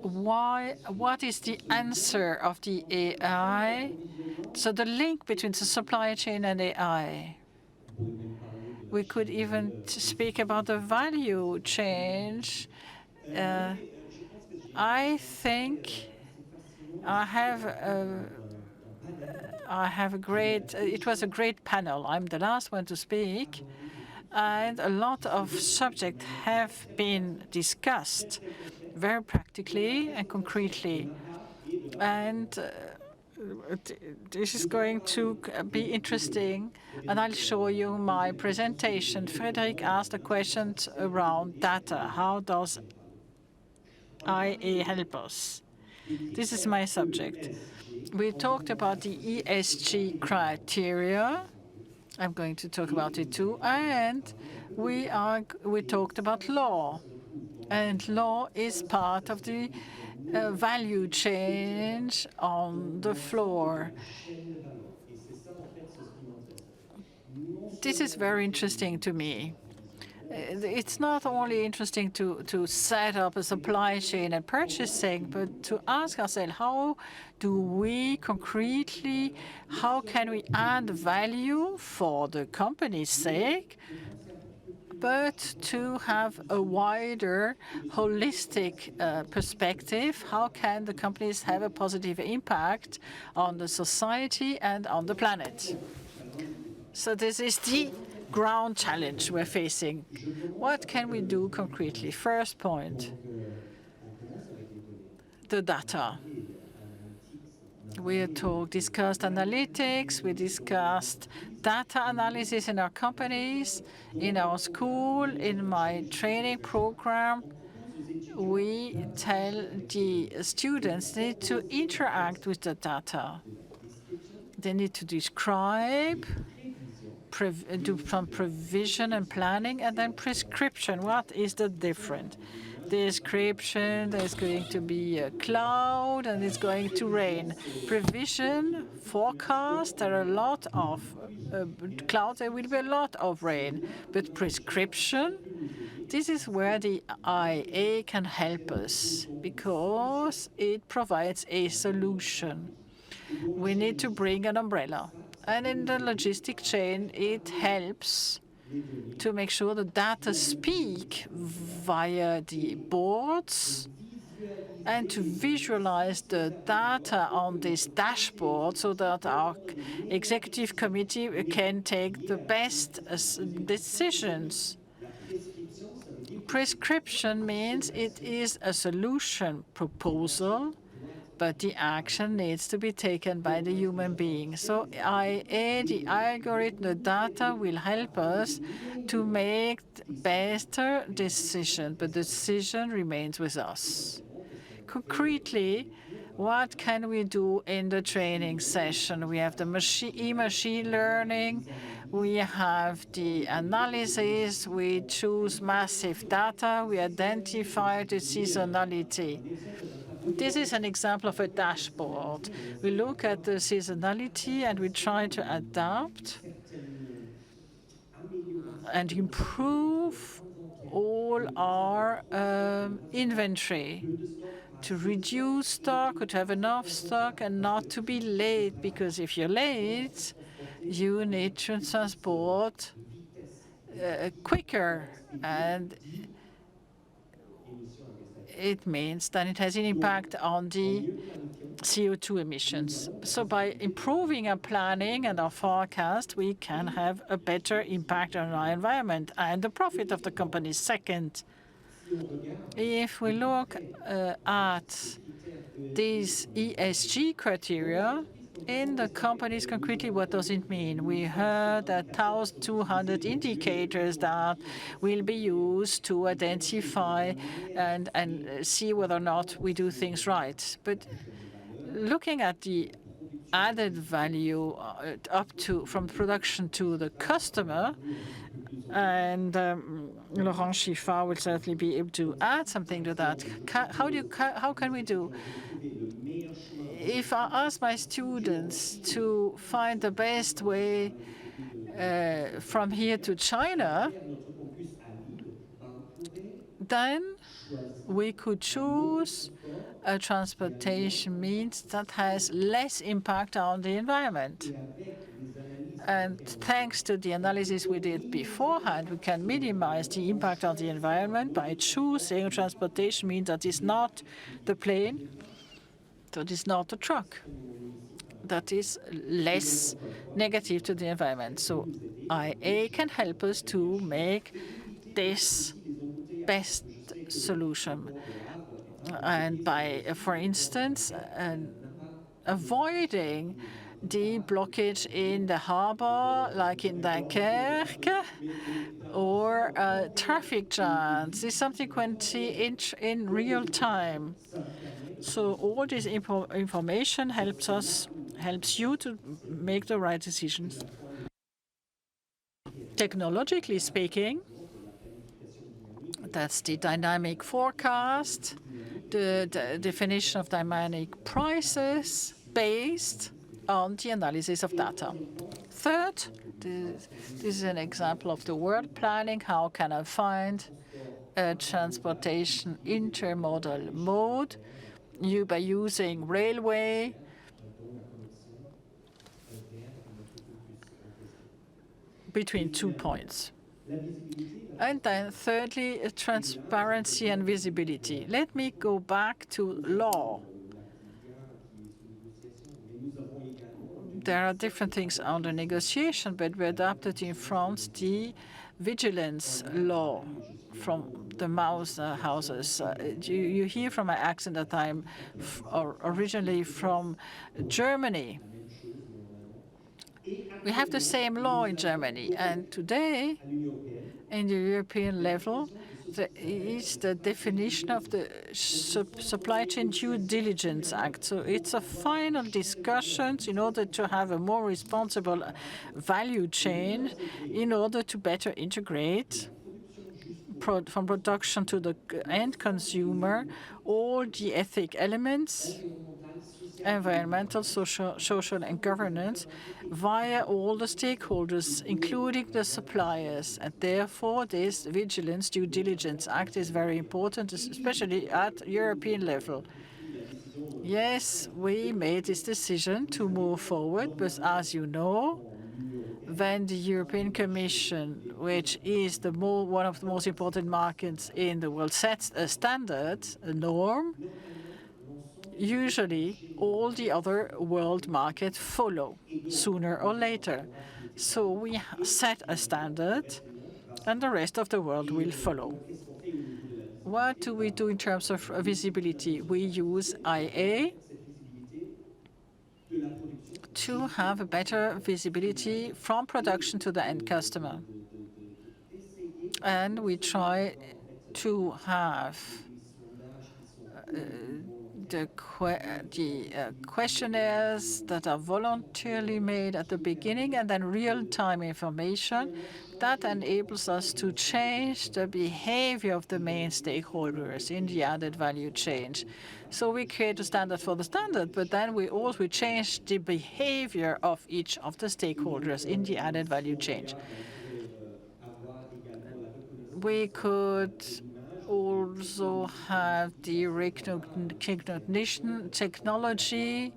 What is the answer of the AI? So the link between the supply chain and AI. We could even speak about the value change. I think I have a great, it was a great panel. I'm the last one to speak, and a lot of subjects have been discussed very practically and concretely. And this is going to be interesting, and I'll show you my presentation. Frédéric asked a question around data. How does IA help us? This is my subject. We talked about the ESG criteria. I'm going to talk about it too. And we talked about law. And law is part of the value change on the floor. This is very interesting to me. It's not only interesting to set up a supply chain and purchasing, but to ask ourselves, how do we concretely, how can we add value for the company's sake, but to have a wider, holistic perspective? How can the companies have a positive impact on the society and on the planet? So this is the ground challenge we're facing. What can we do concretely? First point, the data. We discussed analytics, we discussed data analysis in our companies, in our school, in my training program. We tell the students they need to interact with the data. They need to describe, do some provision and planning, and then prescription. What is the difference? Description, there's going to be a cloud and it's going to rain. Provision, forecast, there are a lot of clouds, there will be a lot of rain. But prescription, this is where the IA can help us because it provides a solution. We need to bring an umbrella. And in the logistic chain, it helps to make sure the data speak via the boards and to visualize the data on this dashboard so that our executive committee can take the best decisions. Prescription means it is a solution proposal, but the action needs to be taken by the human being. So IA, the algorithm, the data will help us to make better decisions, but the decision remains with us. Concretely, what can we do in the training session? We have the machine learning, we have the analysis, we choose massive data, we identify the seasonality. This is an example of a dashboard. We look at the seasonality and we try to adapt and improve all our inventory to reduce stock or to have enough stock and not to be late, because if you're late, you need to transport quicker, and it means that it has an impact on the CO2 emissions. So by improving our planning and our forecast, we can have a better impact on our environment and the profit of the company. Second, if we look at these ESG criteria in the companies concretely, what does it mean? We heard that 1,200 indicators that will be used to identify and see whether or not we do things right. But looking at the added value from production to the customer, and Laurent Chiffard will certainly be able to add something to that. How can we do? If I ask my students to find the best way from here to China, then we could choose a transportation means that has less impact on the environment. And thanks to the analysis we did beforehand, we can minimize the impact on the environment by choosing transportation means that is not the plane, that is not the truck, that is less negative to the environment. So IA can help us to make this best solution. And by, for instance, avoiding the blockage in the harbor, like in Dunkerque, or traffic jams, is subsequently in real time. So all this information helps you to make the right decisions. Technologically speaking, that's the dynamic forecast, the definition of dynamic prices based on the analysis of data. Third, this is an example of the world planning. How can I find a transportation intermodal mode by using railway, between 2 points. And then thirdly, transparency and visibility. Let me go back to law. There are different things under negotiation, but we adopted in France the vigilance law from the mouse houses. You hear from my accent that I'm originally from Germany. We have the same law in Germany, and today, in the European level, there is the definition of the Supply Chain Due Diligence Act. So it's a final discussion in order to have a more responsible value chain, in order to better integrate from production to the end consumer all the ethic elements, environmental, social, and governance, via all the stakeholders, including the suppliers. And therefore, this Vigilance Due Diligence Act is very important, especially at European level. Yes, we made this decision to move forward, but as you know, when the European Commission, which is one of the most important markets in the world, sets a standard, a norm, usually all the other world markets follow sooner or later. So we set a standard, and the rest of the world will follow. What do we do in terms of visibility? We use IA to have a better visibility from production to the end customer. And we try to have the questionnaires that are voluntarily made at the beginning, and then real-time information that enables us to change the behavior of the main stakeholders in the added value chain. So we create a standard for the standard, but then we also change the behavior of each of the stakeholders in the added value chain. We could also have the recognition technology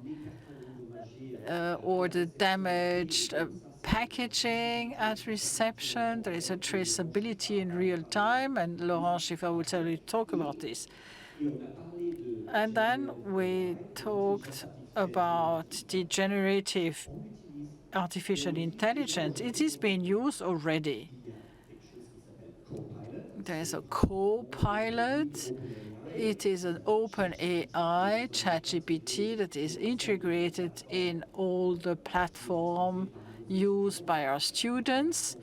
or the damaged packaging at reception. There is a traceability in real time, and Laurent Schiffer will tell you talk about this. And then we talked about the generative artificial intelligence. It is being used already. There is a co-pilot. It is an open AI, ChatGPT, that is integrated in all the platform used by our students.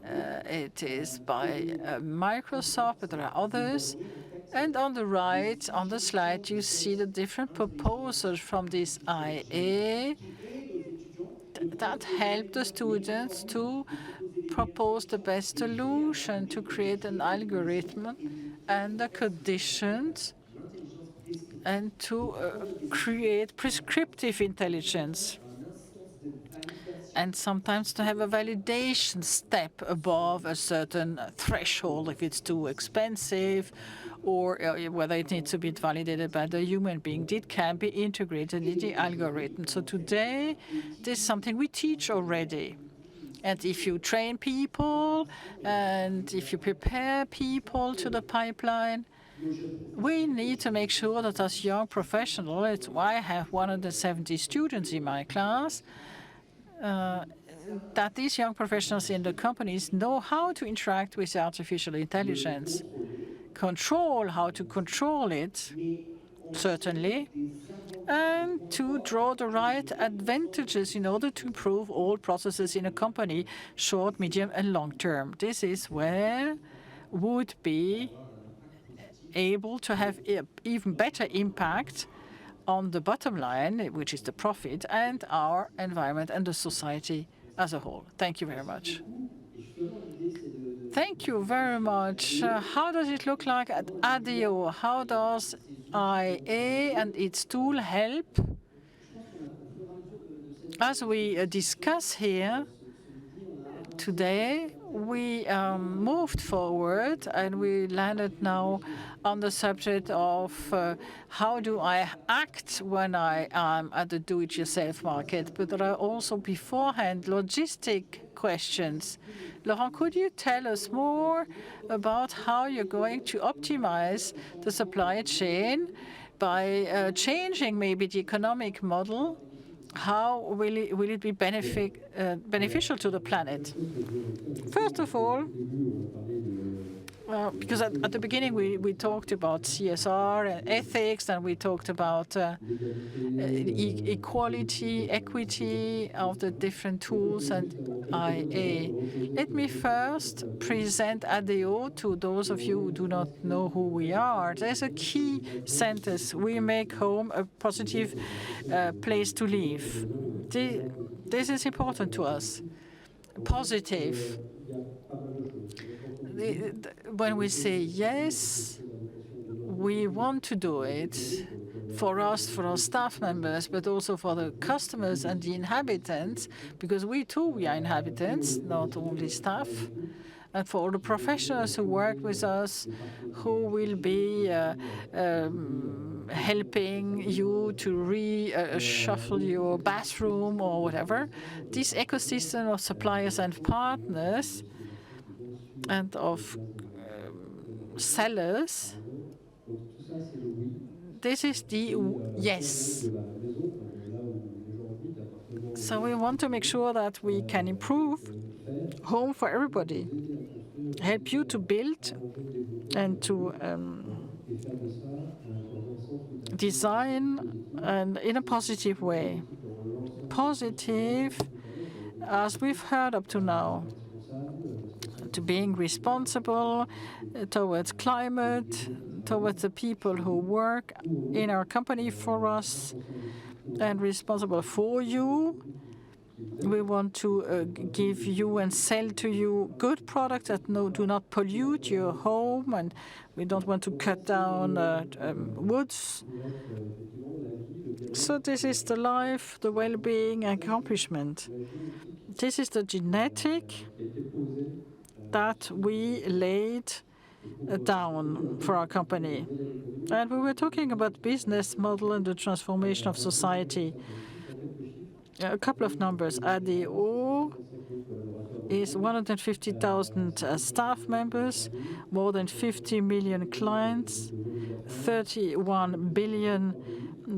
It is by Microsoft, but there are others. And on the right, on the slide, you see the different proposals from this IA that help the students to propose the best solution, to create an algorithm and the conditions, and to create prescriptive intelligence, and sometimes to have a validation step above a certain threshold if it's too expensive, or whether it needs to be validated by the human being. It can be integrated in the algorithm. So today, this is something we teach already. And if you train people and if you prepare people to the pipeline, we need to make sure that as young professionals, it's why I have 170 students in my class, that these young professionals in the companies know how to interact with artificial intelligence, how to control it, certainly, and to draw the right advantages in order to improve all processes in a company, short, medium, and long term. This is where would be able to have even better impact on the bottom line, which is the profit, and our environment and the society as a whole. Thank you very much. Thank you very much. How does it look like at ADO? How does IA and its tool help? As we discuss here today, we moved forward and we landed now on the subject of how do I act when I am at the do-it-yourself market. But there are also beforehand logistic questions. Laurent, could you tell us more about how you're going to optimize the supply chain by changing maybe the economic model? How will it be beneficial to the planet? First of all, because at the beginning we talked about CSR and ethics, and we talked about equity of the different tools and IA. Let me first present ADO to those of you who do not know who we are. There's a key sentence: we make home a positive place to live. This is important to us. Positive. When we say yes, we want to do it for us, for our staff members, but also for the customers and the inhabitants, because we are inhabitants, not only staff, and for all the professionals who work with us, who will be helping you to reshuffle your bathroom or whatever. This ecosystem of suppliers and partners and of sellers, this is the yes. So we want to make sure that we can improve home for everybody, help you to build and to design and in a positive way. Positive, as we've heard up to now, to being responsible towards climate, towards the people who work in our company for us, and responsible for you. We want to give you and sell to you good products that do not pollute your home, and we don't want to cut down woods. So this is the life, the well-being, accomplishment. This is the genetic that we laid down for our company. And we were talking about business model and the transformation of society. A couple of numbers. ADO is 150,000 staff members, more than 50 million clients, 31 billion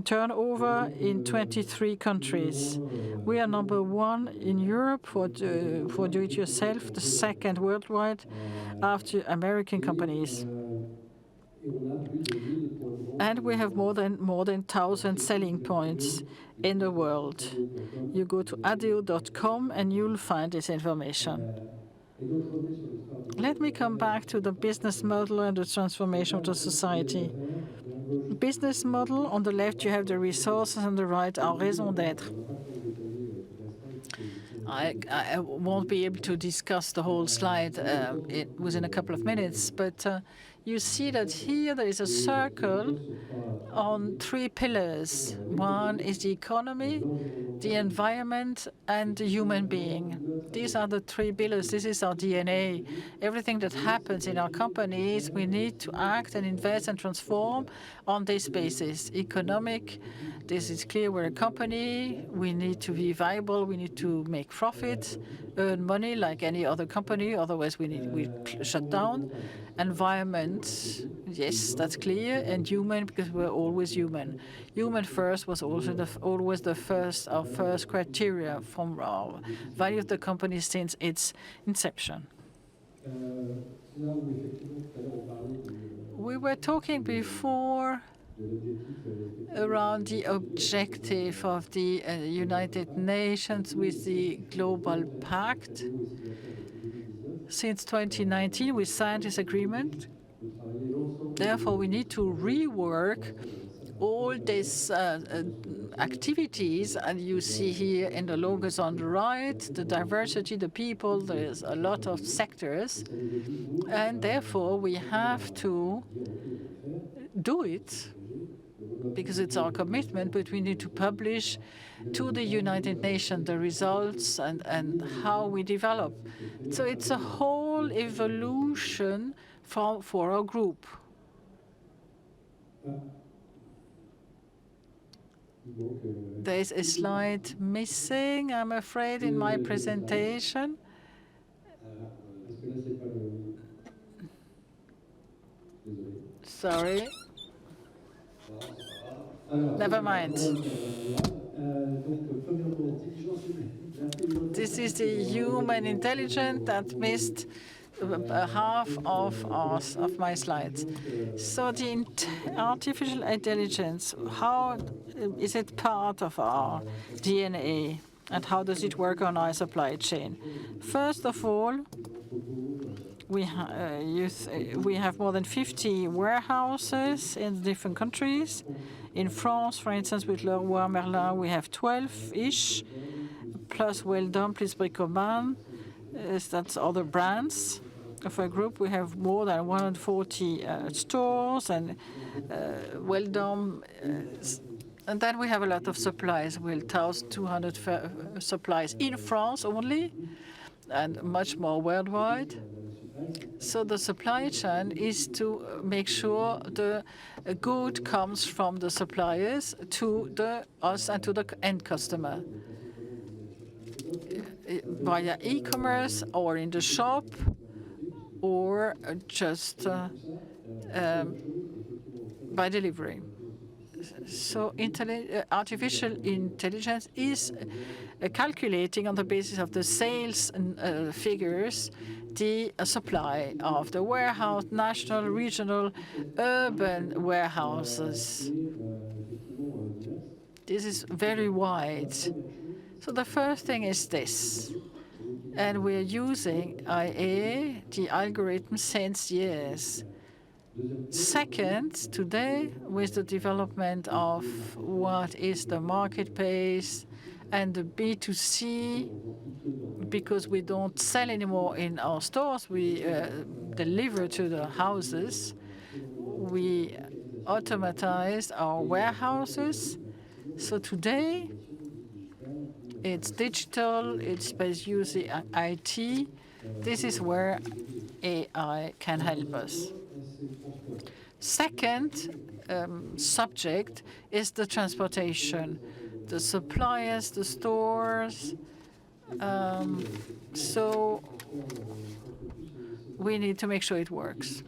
turnover in 23 countries. We are number one in Europe for do-it-yourself, the second worldwide after American companies. And we have more than 1,000 selling points in the world. You go to adeo.com and you'll find this information. Let me come back to the business model and the transformation of the society. Business model, on the left you have the resources, on the right our raison d'être. I won't be able to discuss the whole slide within a couple of minutes, but you see that here there is a circle on three pillars. One is the economy, the environment, and the human being. These are the three pillars. This is our DNA. Everything that happens in our companies, we need to act and invest and transform on this basis. Economic, this is clear, we're a company. We need to be viable. We need to make profit, earn money like any other company. Otherwise, we shut down. Environment, yes, that's clear. And human, because we're always human. Human first was also always our first criteria from our value of the company since its inception. We were talking before around the objective of the United Nations with the Global Pact. Since 2019, we signed this agreement. Therefore, we need to rework all these activities, and you see here in the logos on the right, the diversity, the people, there's a lot of sectors, and therefore we have to do it because it's our commitment, but we need to publish to the United Nations the results and how we develop. So it's a whole evolution for our group. There's a slide missing, I'm afraid, in my presentation. Sorry. Never mind. This is the human intelligence that missed half of my slides. So the artificial intelligence, how is it part of our DNA, and how does it work on our supply chain? First of all, we have more than 50 warehouses in different countries. In France, for instance, with Leroy Merlin, we have 12-ish, plus Weldon, plus Bricoman. That's other brands of our group. We have more than 140 stores and Weldon. And then we have a lot of supplies, 1,200 supplies in France only, and much more worldwide. So the supply chain is to make sure the good comes from the suppliers to us and to the end customer. Via e-commerce or in the shop or just by delivery. So artificial intelligence is calculating on the basis of the sales figures the supply of the warehouse, national, regional, urban warehouses. This is very wide. So the first thing is this, and we're using IA, the algorithm, since years. Second, today, with the development of what is the marketplace and the B2C, because we don't sell anymore in our stores, we deliver to the houses. We automatized our warehouses. So today, it's digital, it's based using IT. This is where AI can help us. Second subject is the transportation, the suppliers, the stores. So we need to make sure it works.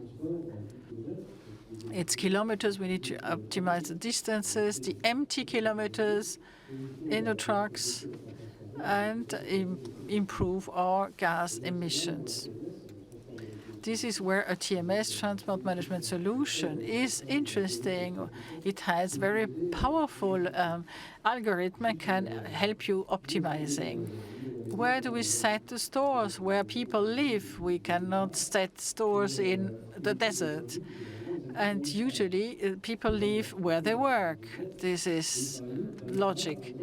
It's kilometers. We need to optimize the distances, the empty kilometers in the trucks, and improve our gas emissions. This is where a TMS, transport management solution, is interesting. It has very powerful algorithm and can help you optimizing. Where do we set the stores? Where people live. We cannot set stores in the desert. And usually people live where they work. This is logic.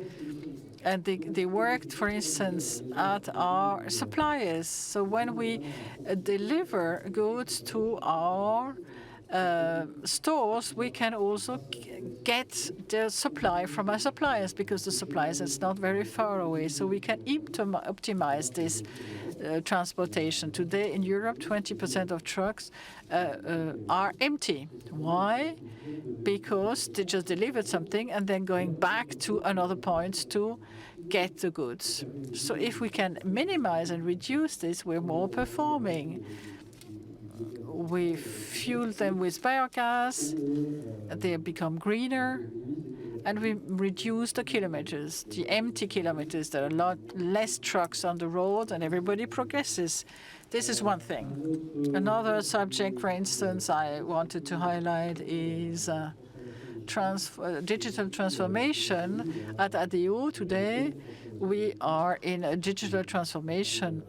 And they worked, for instance, at our suppliers. So when we deliver goods to our stores, we can also get the supply from our suppliers, because the suppliers is not very far away. So we can optimize this transportation. Today in Europe, 20% of trucks are empty. Why? Because they just delivered something and then going back to another point to get the goods. So if we can minimize and reduce this, we're more performing. We fuel them with biogas, they become greener, and we reduce the kilometers, the empty kilometers. There are a lot less trucks on the road, and everybody progresses. This is one thing. Another subject, for instance, I wanted to highlight is digital transformation. At ADO today, we are in a digital transformation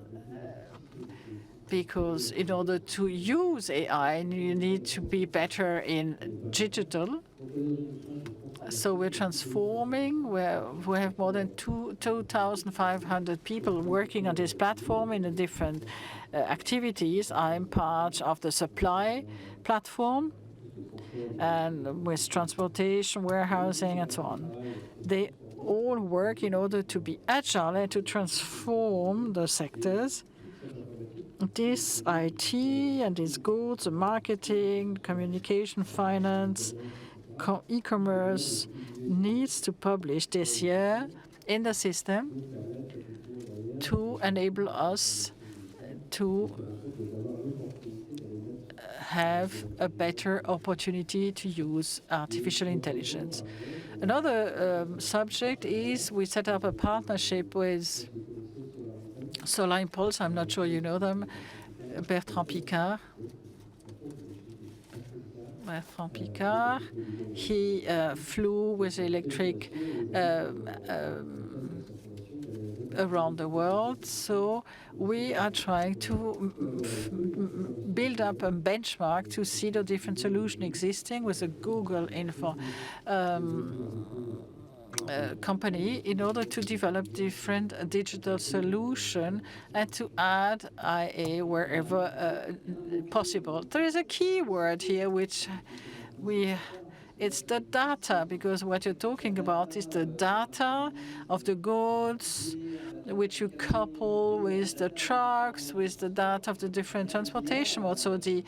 because in order to use AI, you need to be better in digital. So we're transforming. We have more than 2,500 people working on this platform in the different activities. I'm part of the supply platform, and with transportation, warehousing, and so on. They all work in order to be agile and to transform the sectors. This IT and these goods, marketing, communication, finance, e-commerce needs to publish this year in the system to enable us to have a better opportunity to use artificial intelligence. Another subject is we set up a partnership with Solar Impulse. I'm not sure you know them. Bertrand Piccard. He flew with electric around the world. So we are trying to build up a benchmark to see the different solutions existing with a Google Info company in order to develop different digital solution and to add IA wherever possible. There is a key word here which it's the data, because what you're talking about is the data of the goods which you couple with the trucks, with the data of the different transportation modes. So the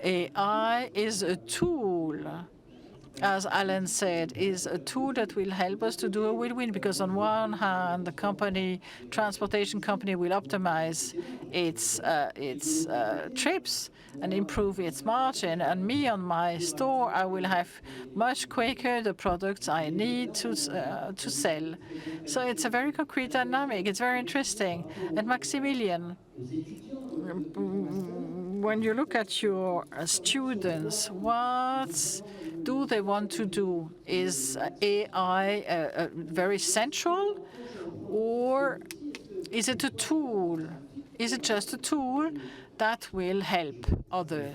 AI is a tool, as Alan said, is a tool that will help us to do a win-win, because on one hand, the transportation company will optimize its trips and improve its margin, and me on my store, I will have much quicker the products I need to sell. So it's a very concrete dynamic. It's very interesting. And Maximilian, when you look at your students, what do they want to do? Is AI very central, or is it a tool? Is it just a tool that will help others?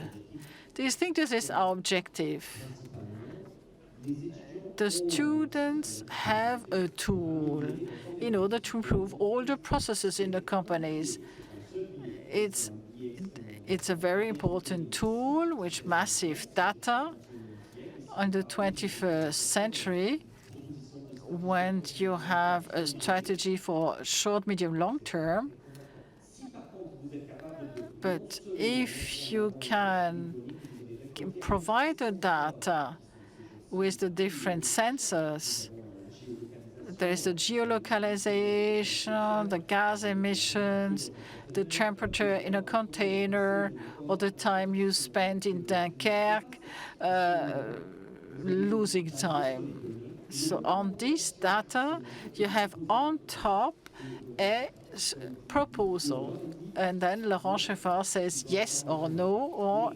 Do you think this is our objective? The students have a tool in order to improve all the processes in the companies. It's a very important tool with massive data. In the 21st century, when you have a strategy for short, medium, long term, but if you can provide the data with the different sensors, there is the geolocalization, the gas emissions, the temperature in a container, or the time you spend in Dunkerque, losing time. So on this data, you have on top a proposal. And then Laurent Scheffard says yes or no, or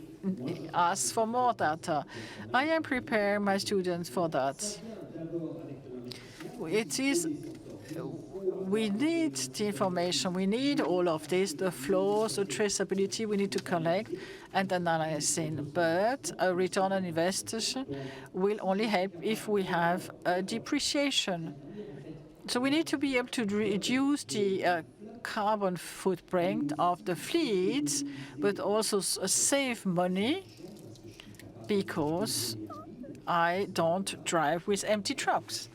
asks for more data. I am preparing my students for that. We need the information. We need all of this, the flows, the traceability. We need to collect and analyze it. But a return on investment will only help if we have a depreciation. So we need to be able to reduce the carbon footprint of the fleets, but also save money, because I don't drive with empty trucks.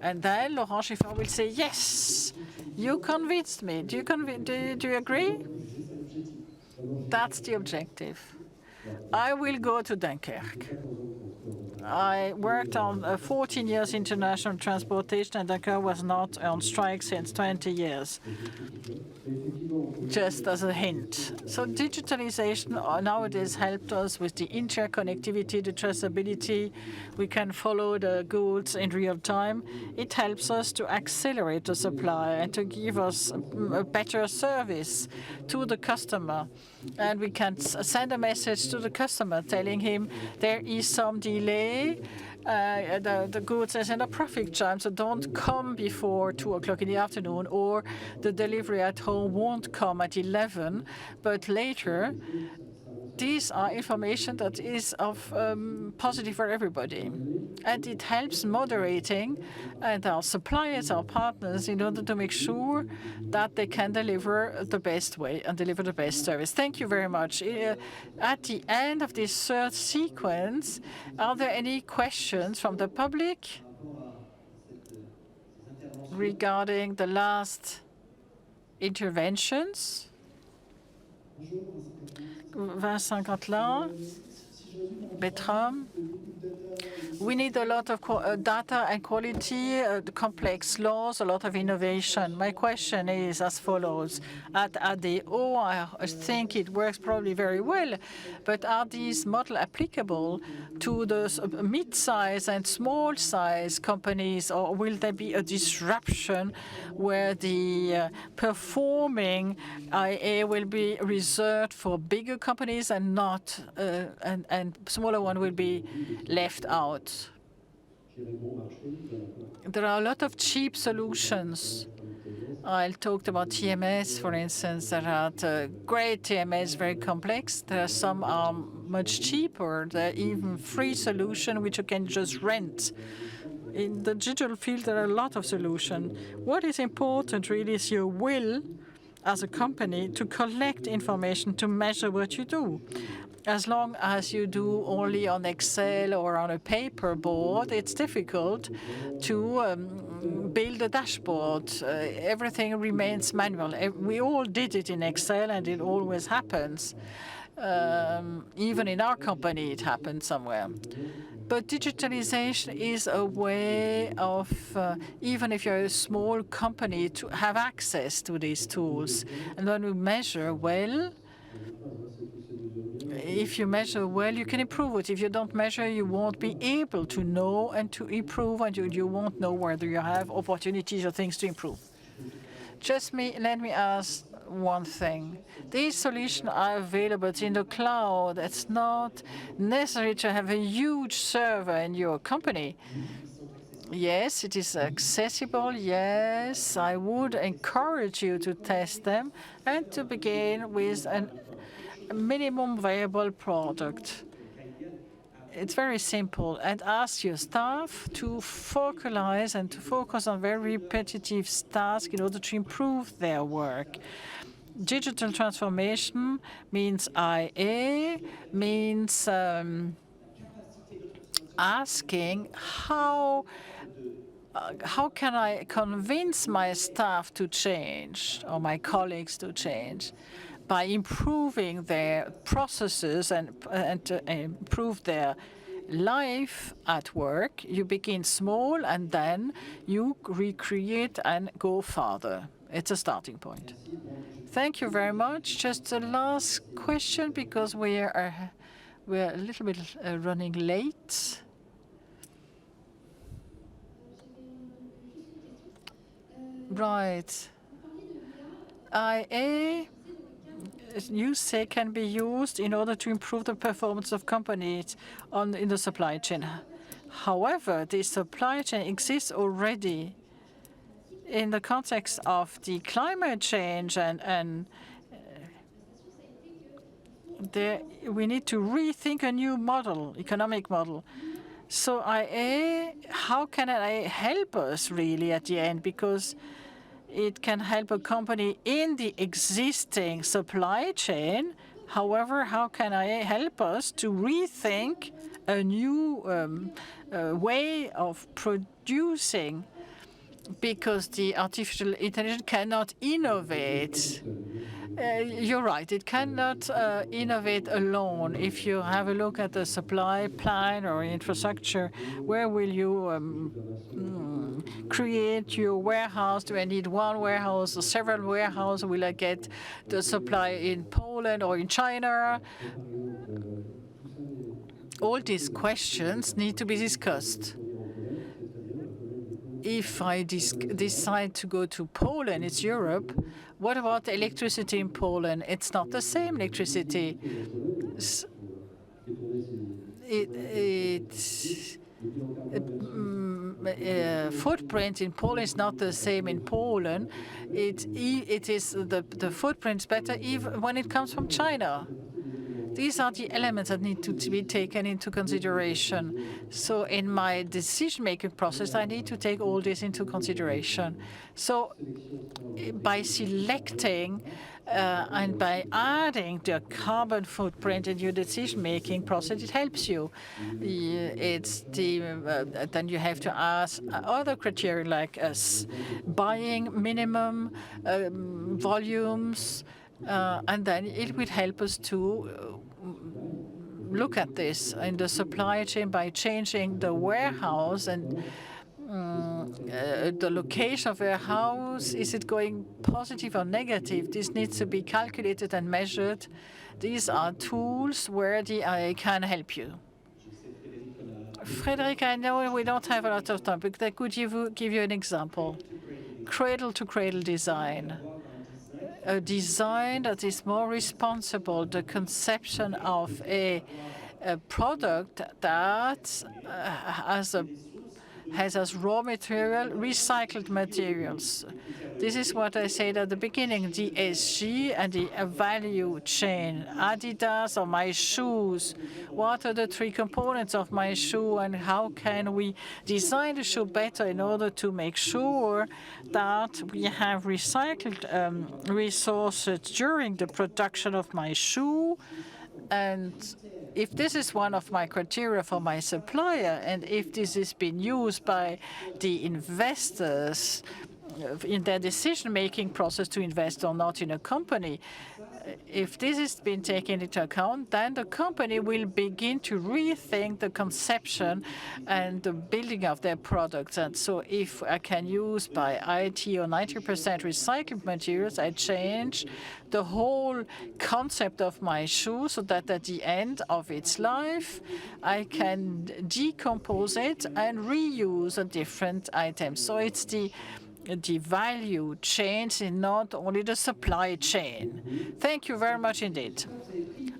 And then Laurent Chiffon will say, yes, you convinced me. Do you agree? That's the objective. I will go to Dunkirk. I worked on 14 years international transportation, and Dunkirk was not on strike since 20 years. Just as a hint. So digitalization nowadays helped us with the interconnectivity, the traceability. We can follow the goods in real time. It helps us to accelerate the supply and to give us a better service to the customer. And we can send a message to the customer telling him there is some delay. The goods is in a traffic jam, so don't come before 2 o'clock in the afternoon, or the delivery at home won't come at 11, but later. These are information that is of positive for everybody, and it helps moderating and our suppliers, our partners, in order to make sure that they can deliver the best way and deliver the best service. Thank you very much. At the end of this third sequence, are there any questions from the public regarding the last interventions? Vincent Cantelin, Bertram. We need a lot of data and quality, complex laws, a lot of innovation. My question is as follows. At ADO, I think it works probably very well, but are these models applicable to the mid-size and small-size companies, or will there be a disruption where the performing IA will be reserved for bigger companies and not, and smaller one will be left out? There are a lot of cheap solutions. I talked about TMS, for instance. There are great TMS, very complex. There are some are much cheaper. There are even free solutions which you can just rent. In the digital field, there are a lot of solutions. What is important really is your will as a company to collect information, to measure what you do. As long as you do only on Excel or on a paper board, it's difficult to build a dashboard. Everything remains manual. We all did it in Excel, and it always happens. Even in our company, it happened somewhere. But digitalization is a way of, even if you're a small company, to have access to these tools. And when we measure well, if you measure well, you can improve it. If you don't measure, you won't be able to know and to improve, and you won't know whether you have opportunities or things to improve. Let me ask one thing. These solutions are available in the cloud. It's not necessary to have a huge server in your company. Yes, it is accessible. Yes, I would encourage you to test them and to begin with a minimum viable product. It's very simple, and ask your staff to focalize and to focus on very repetitive tasks in order to improve their work. Digital transformation means IA, means asking how can I convince my staff to change or my colleagues to change? By improving their processes and to improve their life at work. You begin small and then you recreate and go farther. It's a starting point. Thank you very much. Just a last question because we're a little bit running late. Right. IA, you say, can be used in order to improve the performance of companies in the supply chain. However, the supply chain exists already in the context of the climate change, and we need to rethink a new model, economic model. So IA, how can IA help us really at the end? Because it can help a company in the existing supply chain. However, how can I help us to rethink a new way of producing? Because the artificial intelligence cannot innovate. You're right, it cannot innovate alone. If you have a look at the supply plan or infrastructure, where will you create your warehouse? Do I need one warehouse or several warehouses? Will I get the supply in Poland or in China? All these questions need to be discussed. If I decide to go to Poland, it's Europe. What about the electricity in Poland? It's not the same electricity. Footprint in Poland is not the same in Poland. It is the footprint better even when it comes from China. These are the elements that need to be taken into consideration. So in my decision-making process, I need to take all this into consideration. So by selecting and by adding the carbon footprint in your decision-making process, it helps you. Then you have to ask other criteria like buying minimum volumes, and then it will help us to look at this in the supply chain by changing the warehouse and the location of a house. Is it going positive or negative? This needs to be calculated and measured. These are tools where the AI can help you. Frédéric, I know we don't have a lot of time, but I could give you an example. Cradle-to-cradle design. A design that is more responsible, the conception of a product that has as raw material recycled materials. This is what I said at the beginning, the SG and the value chain. Adidas or my shoes. What are the three components of my shoe, and how can we design the shoe better in order to make sure that we have recycled resources during the production of my shoe? And if this is one of my criteria for my supplier, and if this is being used by the investors in their decision-making process to invest or not in a company, if this is being taken into account, then the company will begin to rethink the conception and the building of their products. And so if I can use by IT or 90% recycled materials, I change the whole concept of my shoe so that at the end of its life, I can decompose it and reuse a different item. So it's the value chain and not only the supply chain. Thank you very much indeed.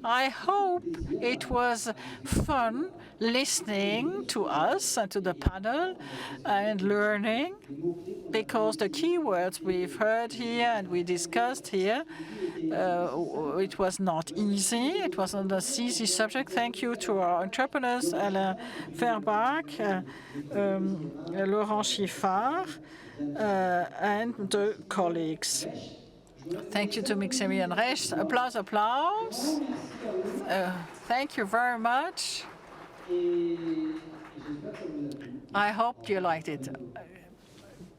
I hope it was fun listening to us and to the panel and learning, because the keywords we've heard here and we discussed here, it was not easy. It wasn't an easy subject. Thank you to our entrepreneurs, Alain Ferbach, Laurent Chiffard, and the colleagues. Thank you to Maximilian Resch. Applause, applause. Thank you very much. I hope you liked it.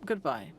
Goodbye.